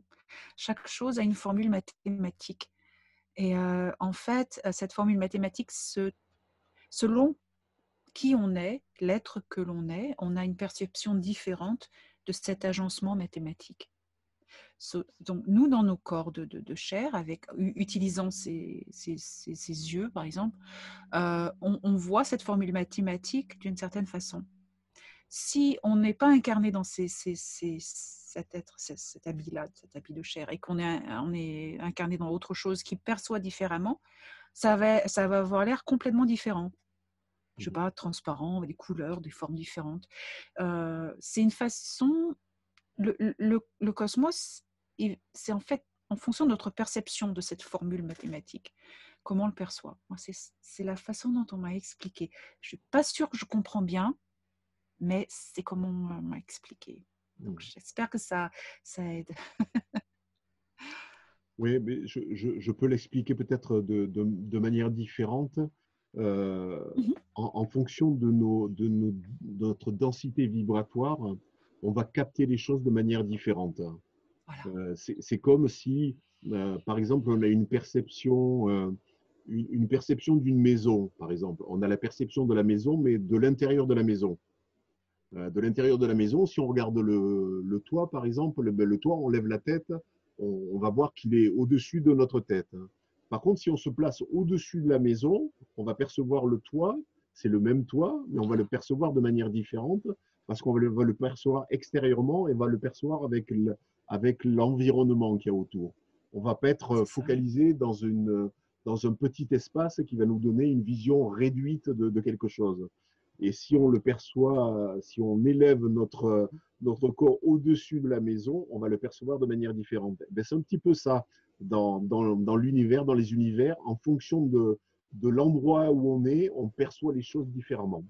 Chaque chose a une formule mathématique. Et en fait, cette formule mathématique, selon qui on est, l'être que l'on est, on a une perception différente de cet agencement mathématique. Donc, nous, dans nos corps de chair, utilisant ces yeux, par exemple, on voit cette formule mathématique d'une certaine façon. Si on n'est pas incarné dans cet habit-là, cet habit de chair, et on est incarné dans autre chose qui perçoit différemment, ça va avoir l'air complètement différent. Je sais pas, transparent, avec des couleurs, des formes différentes. C'est une façon... Le cosmos, c'est en fait en fonction de notre perception de cette formule mathématique, comment on le perçoit. C'est la façon dont on m'a expliqué. Je ne suis pas sûre que je comprends bien, mais c'est comment on m'a expliqué. Donc, j'espère que ça aide. Oui, mais je peux l'expliquer peut-être de manière différente. En fonction de notre densité vibratoire, on va capter les choses de manière différente. Voilà. C'est comme si, par exemple, on a une perception d'une maison, par exemple. On a la perception de la maison, mais de l'intérieur de la maison. De l'intérieur de la maison, si on regarde le toit, par exemple, le toit, on lève la tête, on va voir qu'il est au-dessus de notre tête. Par contre, si on se place au-dessus de la maison, on va percevoir le toit, c'est le même toit, mais on va le percevoir de manière différente parce qu'on va le percevoir extérieurement et va le percevoir avec l'environnement qu'il y a autour. On ne va pas être focalisé dans un petit espace qui va nous donner une vision réduite de quelque chose. Et si on le perçoit, si on élève notre corps au-dessus de la maison, on va le percevoir de manière différente. Ben, c'est un petit peu ça dans l'univers, dans les univers, en fonction de l'endroit où on perçoit les choses différemment.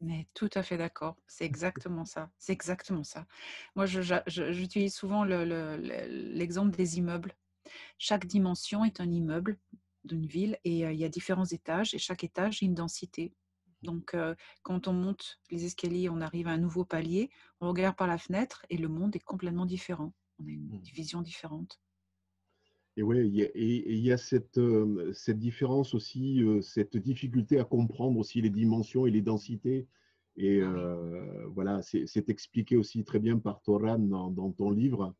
Mais tout à fait d'accord. C'est exactement ça. C'est exactement ça. Moi, j'utilise souvent l'exemple des immeubles. Chaque dimension est un immeuble d'une ville et il y a différents étages et chaque étage a une densité. Donc, quand on monte les escaliers, on arrive à un nouveau palier, on regarde par la fenêtre et le monde est complètement différent. On a une vision différente. Et ouais, il y a cette différence aussi, cette difficulté à comprendre aussi les dimensions et les densités. Et Ah oui. voilà, c'est expliqué aussi très bien par Toran dans ton livre,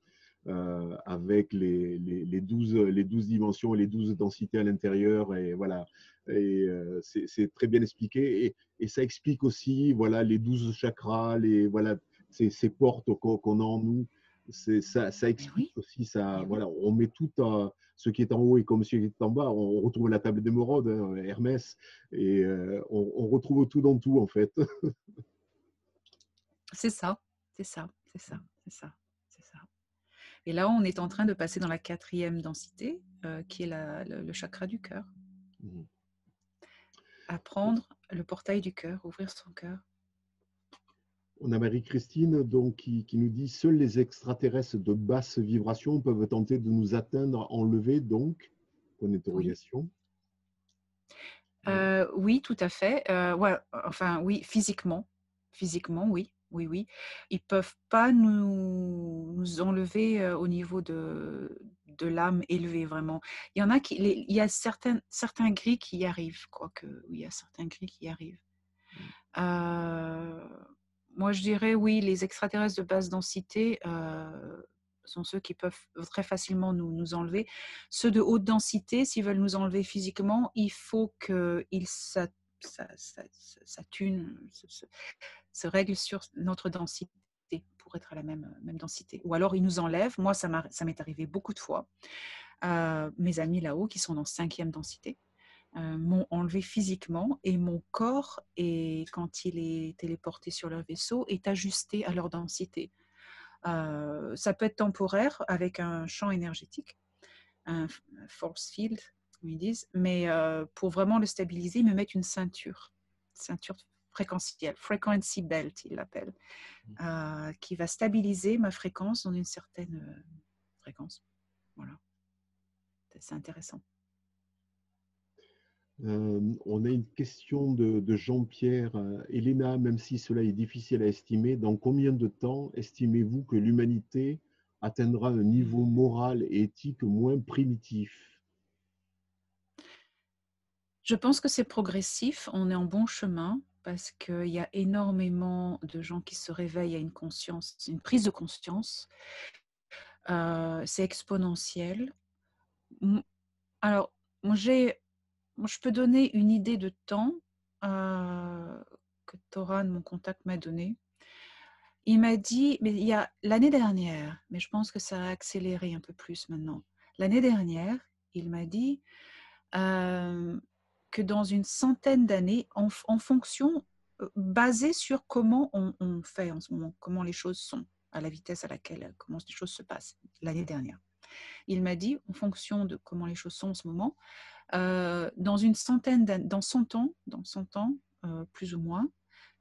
avec les 12 dimensions et les 12 densités à l'intérieur. Et voilà, et c'est très bien expliqué. Et ça explique aussi voilà, les 12 chakras, voilà, ces portes qu'on a en nous. Ça Mais explique oui, aussi ça. mais oui. Voilà, on met tout ce qui est en haut et comme ce qui est en bas. On retrouve la table d'émeraude, hein, Hermès, et on retrouve tout dans tout en fait. C'est ça, c'est ça, c'est ça, c'est ça, c'est ça. Et là, on est en train de passer dans la 4e densité, qui est le chakra du cœur. Apprendre le portail du cœur, ouvrir son cœur. On a Marie-Christine donc, qui nous dit « Seuls les extraterrestres de basse vibration peuvent tenter de nous atteindre, enlever donc ?» Point Oui. d'interrogation. Oui, tout à fait. Ouais, enfin, oui, physiquement. Physiquement, oui. Oui, oui. Ils ne peuvent pas nous enlever au niveau de l'âme élevée, vraiment. Il y en a il y a certains gris qui y arrivent, quoique, oui, il y a certains gris qui y arrivent. Moi, je dirais, oui, les extraterrestres de basse densité sont ceux qui peuvent très facilement nous enlever. Ceux de haute densité, s'ils veulent nous enlever physiquement, il faut qu'ils s'attunent, se règlent sur notre densité pour être à la même densité. Ou alors, ils nous enlèvent. Moi, ça m'est arrivé beaucoup de fois. Mes amis là-haut, qui sont en 5e densité, m'ont enlevé physiquement et mon corps, quand il est téléporté sur leur vaisseau, est ajusté à leur densité. Ça peut être temporaire avec un champ énergétique, un force field, comme ils disent, mais pour vraiment le stabiliser, ils me mettent une ceinture fréquentielle, frequency belt, ils l'appellent, qui va stabiliser ma fréquence dans une certaine fréquence. Voilà, c'est intéressant. On a une question de Jean-Pierre. Elena, même si cela est difficile à estimer, dans combien de temps estimez-vous que l'humanité atteindra un niveau moral et éthique moins primitif? Je pense que c'est progressif, on est en bon chemin parce qu'il y a énormément de gens qui se réveillent à une conscience, une prise de conscience. c'est exponentiel. M- Alors, moi, je peux donner une idée de temps que Toran, mon contact, m'a donné. Il m'a dit, mais il y a l'année dernière, mais je pense que ça a accéléré un peu plus maintenant. L'année dernière, il m'a dit que dans une centaine d'années, en fonction, basée sur comment on fait en ce moment, comment les choses sont, à la vitesse à laquelle comment les choses se passent, l'année dernière. Il m'a dit, en fonction de comment les choses sont en ce moment, dans une centaine d'années, dans 100 ans plus ou moins,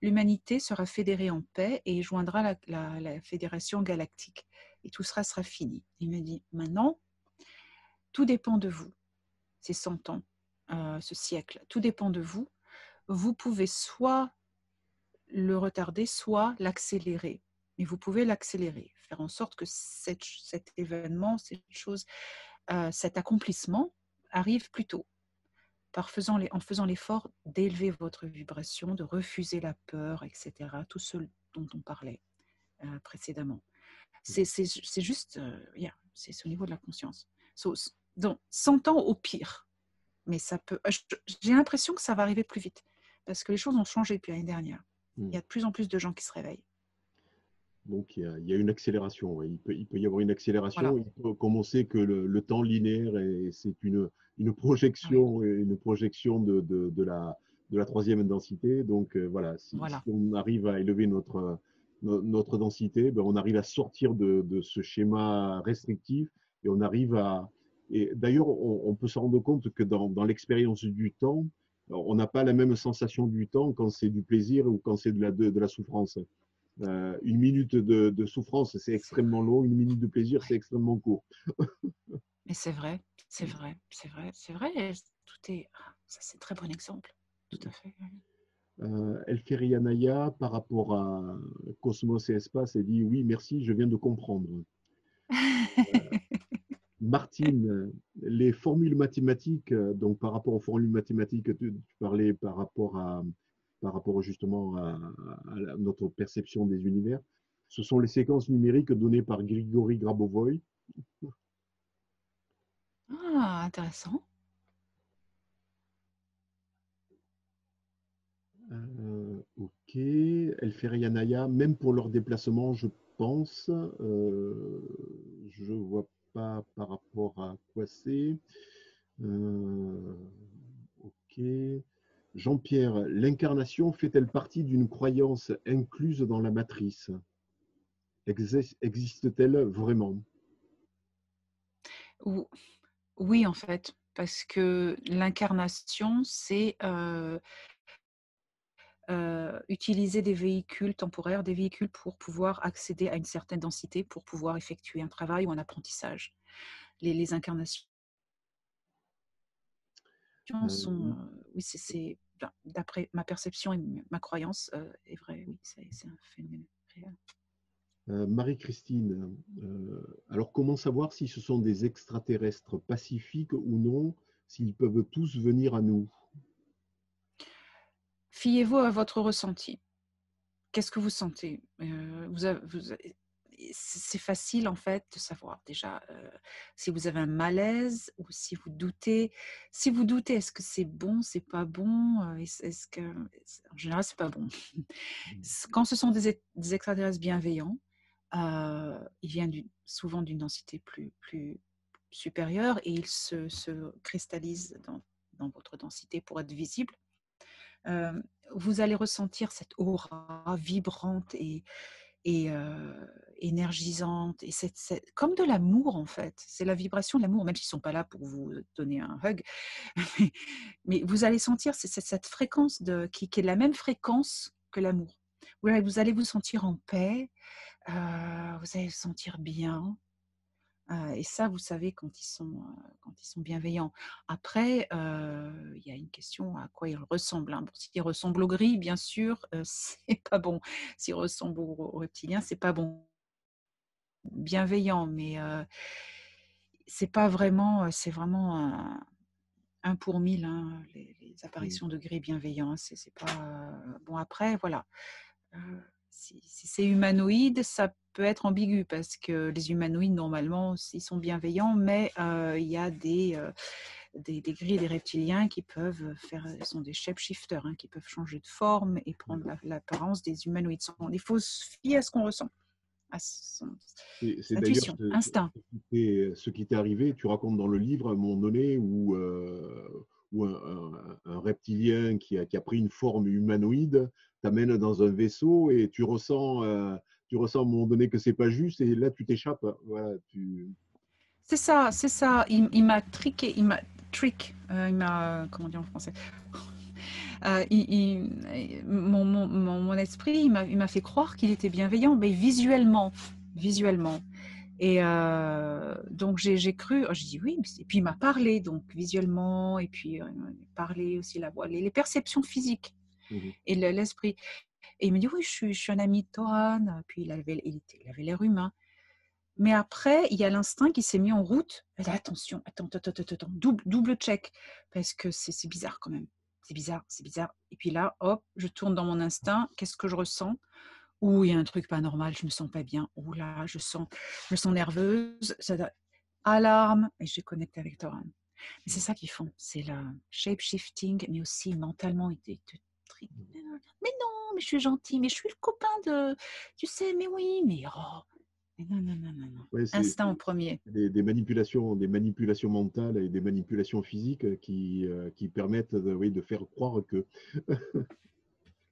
l'humanité sera fédérée en paix et joindra la fédération galactique. Et tout sera fini. Il m'a dit, maintenant, tout dépend de vous, ces 100 ans, ce siècle. Tout dépend de vous. Vous pouvez soit le retarder, soit l'accélérer. Mais vous pouvez l'accélérer, faire en sorte que cet événement, cette chose, cet accomplissement arrive plus tôt. En faisant l'effort d'élever votre vibration, de refuser la peur, etc. Tout ce dont on parlait précédemment. C'est juste, c'est au niveau de la conscience. Donc, 100 ans au pire, mais ça peut. J'ai l'impression que ça va arriver plus vite parce que les choses ont changé depuis l'année dernière. Il y a de plus en plus de gens qui se réveillent. Donc il y a une accélération. Ouais. Il peut y avoir une Voilà. accélération. Comme on sait que le temps linéaire, c'est Ah oui. une projection de la troisième densité. Donc voilà, si Voilà. on arrive à élever notre densité, ben, on arrive à sortir de ce schéma restrictif et on arrive à. Et d'ailleurs, on peut se rendre compte que dans l'expérience du temps, on n'a pas la même sensation du temps quand c'est du plaisir ou quand c'est de la souffrance. Une minute de souffrance, c'est C'est vrai. extrêmement long. Une minute de plaisir, c'est Ouais. extrêmement court. Mais c'est vrai, c'est vrai, c'est vrai, c'est vrai. Tout est. Ça, c'est un très bon exemple. Tout à fait. Elferi Anaya, par rapport à Cosmos et Espace, elle dit oui, merci, je viens de comprendre. Martine, les formules mathématiques, donc par rapport aux formules mathématiques, tu parlais par rapport justement à notre perception des univers, ce sont les séquences numériques données par Grigory Grabovoy. Ah, intéressant. Ok, Elferi Anaya, même pour leur déplacement, je pense. Je vois pas par rapport à quoi c'est. Euh, ok. Jean-Pierre, l'incarnation fait-elle partie d'une croyance incluse dans la matrice? Existe-t-elle vraiment? Ou- Oui, en fait, parce que l'incarnation, c'est utiliser des véhicules temporaires, des véhicules pour pouvoir accéder à une certaine densité, pour pouvoir effectuer un travail ou un apprentissage. Les incarnations sont, Euh, oui, d'après ma perception et ma croyance, est vrai, oui, c'est un phénomène réel. Marie-Christine, alors comment savoir si ce sont des extraterrestres pacifiques ou non, s'ils peuvent tous venir à nous? Fiez-vous à votre ressenti. Qu'est-ce que vous sentez c'est facile en fait de savoir déjà si vous avez un malaise ou si vous doutez. Si vous doutez, est-ce que c'est bon, c'est pas bon est-ce que en général c'est pas bon. Quand ce sont des extraterrestres bienveillants, ils viennent souvent d'une densité plus supérieure et ils se cristallisent dans votre densité pour être visibles. Euh, vous allez ressentir cette aura vibrante et énergisante. Et c'est comme de l'amour, en fait. C'est la vibration de l'amour, même s'ils ne sont pas là pour vous donner un hug. Mais vous allez sentir cette fréquence qui est la même fréquence que l'amour. Vous allez vous sentir en paix, vous allez vous sentir bien. Et ça, vous savez quand ils sont bienveillants. Après, il y a une question à quoi ils ressemblent. Hein. Bon, s'ils ressemblent au gris, bien sûr, c'est pas bon. S'ils ressemblent aux reptiliens, c'est pas bon. Bienveillant, mais c'est pas vraiment, c'est vraiment un pour mille, hein, les apparitions de gris bienveillants. C'est pas bon. Après, voilà. si c'est humanoïde, ça peut être ambigu parce que les humanoïdes, normalement, ils sont bienveillants, mais il y a des gris et des reptiliens qui peuvent faire, sont des shapeshifters, hein, qui peuvent changer de forme et prendre l'apparence des humanoïdes. Il faut se fier à ce qu'on ressent, à son C'est d'ailleurs intuition, instinct. ce qui t'est arrivé, tu racontes dans le livre à un moment donné où un reptilien qui a pris une forme humanoïde t'amène dans un vaisseau et tu ressens à un moment donné que c'est pas juste et là tu t'échappes. Voilà, C'est ça, c'est ça. Il m'a triqué, il m'a, comment dire en français? Mon esprit, il m'a fait croire qu'il était bienveillant, mais visuellement. Et donc j'ai cru, j'ai dit oui, et puis il m'a parlé donc visuellement, et puis il m'a parlé aussi la voix, les perceptions physiques Mhm. et l'esprit. Et il me dit oui, je suis un ami de Toran. Puis il avait l'air humain. Mais après, il y a l'instinct qui s'est mis en route. Elle dit, attention, attends, double check, parce que c'est bizarre quand même. C'est bizarre, c'est bizarre. Et puis là, hop, je tourne dans mon instinct. Qu'est-ce que je ressens? Ouh, il y a un truc pas normal, je me sens pas bien. Ouh là, je me sens nerveuse. Alarme, et je connecte avec Toran. Mais c'est ça qu'ils font, c'est le shape-shifting, mais aussi mentalement, mais non, mais je suis gentille, mais je suis le copain de, tu sais, mais oui, mais oh, mais non, non, non, non, non. Ouais, Instinct en premier. des manipulations mentales et des manipulations physiques qui permettent oui, de faire croire que.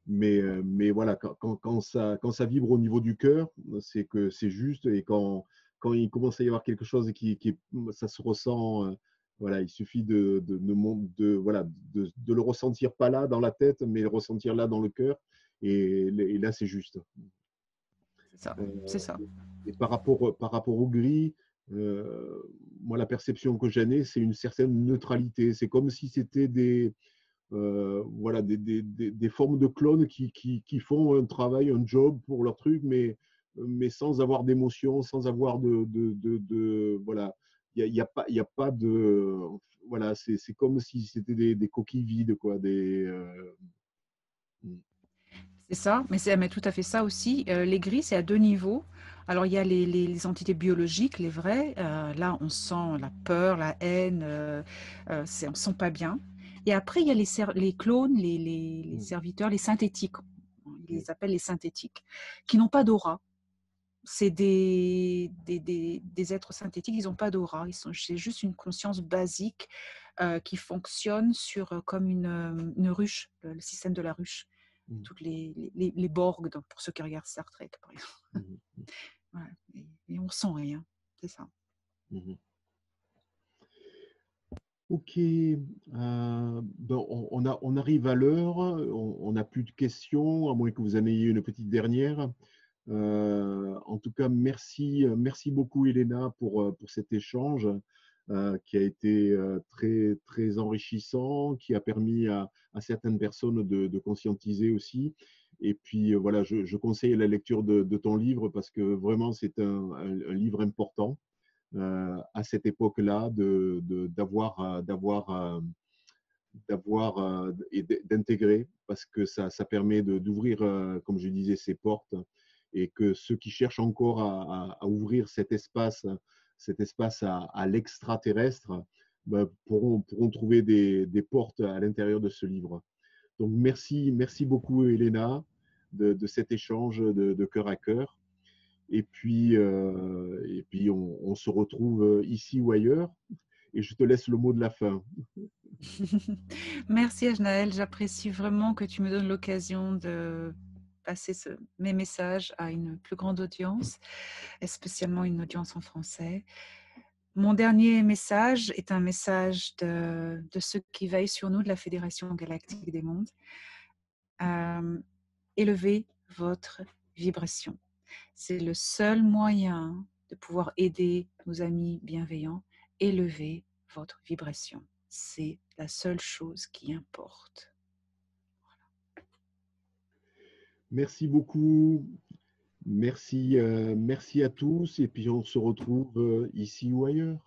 Mais voilà, quand ça vibre au niveau du cœur, c'est que c'est juste. Et quand il commence à y avoir quelque chose ça se ressent, voilà, il suffit voilà, de le ressentir pas là dans la tête, mais le ressentir là dans le cœur. Et là, c'est juste. C'est ça, c'est Euh, ça. et par rapport au gris, euh, moi, la perception que j'en ai, c'est une certaine neutralité. C'est comme si c'était voilà, des formes de clones qui font un travail, un job pour leur truc, mais sans avoir d'émotion, sans avoir voilà, il y a pas de, voilà, c'est comme si c'était des coquilles vides, quoi, C'est ça, mais c'est tout à fait ça aussi. Les gris, c'est à deux niveaux. Alors, il y a les entités biologiques, les vraies. Là, on sent la peur, la haine, on ne sent pas bien. Et après, il y a les clones, les serviteurs, les synthétiques. Ils les appellent les synthétiques, qui n'ont pas d'aura. C'est des êtres synthétiques, ils n'ont pas d'aura. C'est juste une conscience basique qui fonctionne comme une ruche, le système de la ruche. Toutes les Borg, donc pour ceux qui regardent Star Trek, par exemple. Voilà. Et on sent rien, c'est ça. Ok, ben, on arrive à l'heure, on n'a plus de questions, à moins que vous en ayez une petite dernière. En tout cas, merci beaucoup Elena pour cet échange qui a été très, très enrichissant, qui a permis à certaines personnes de conscientiser aussi. Et puis voilà, je conseille la lecture de ton livre parce que vraiment c'est un livre important à cette époque-là d'avoir et d'intégrer parce que ça permet d'ouvrir, comme je disais, ces portes et que ceux qui cherchent encore à ouvrir cet espace à l'extraterrestre ben, pourront trouver des portes à l'intérieur de ce livre. Donc merci beaucoup Elena de cet échange de cœur à cœur. Et puis on se retrouve ici ou ailleurs. Et je te laisse le mot de la fin. Merci Ajnaël, j'apprécie vraiment que tu me donnes l'occasion de passer mes messages à une plus grande audience, et spécialement une audience en français. Mon dernier message est un message de ceux qui veillent sur nous, de la Fédération galactique des mondes. Élevez votre vibration. C'est le seul moyen de pouvoir aider nos amis bienveillants. Élevez votre vibration. C'est la seule chose qui importe. Merci beaucoup. Merci à tous. Et puis on se retrouve ici ou ailleurs.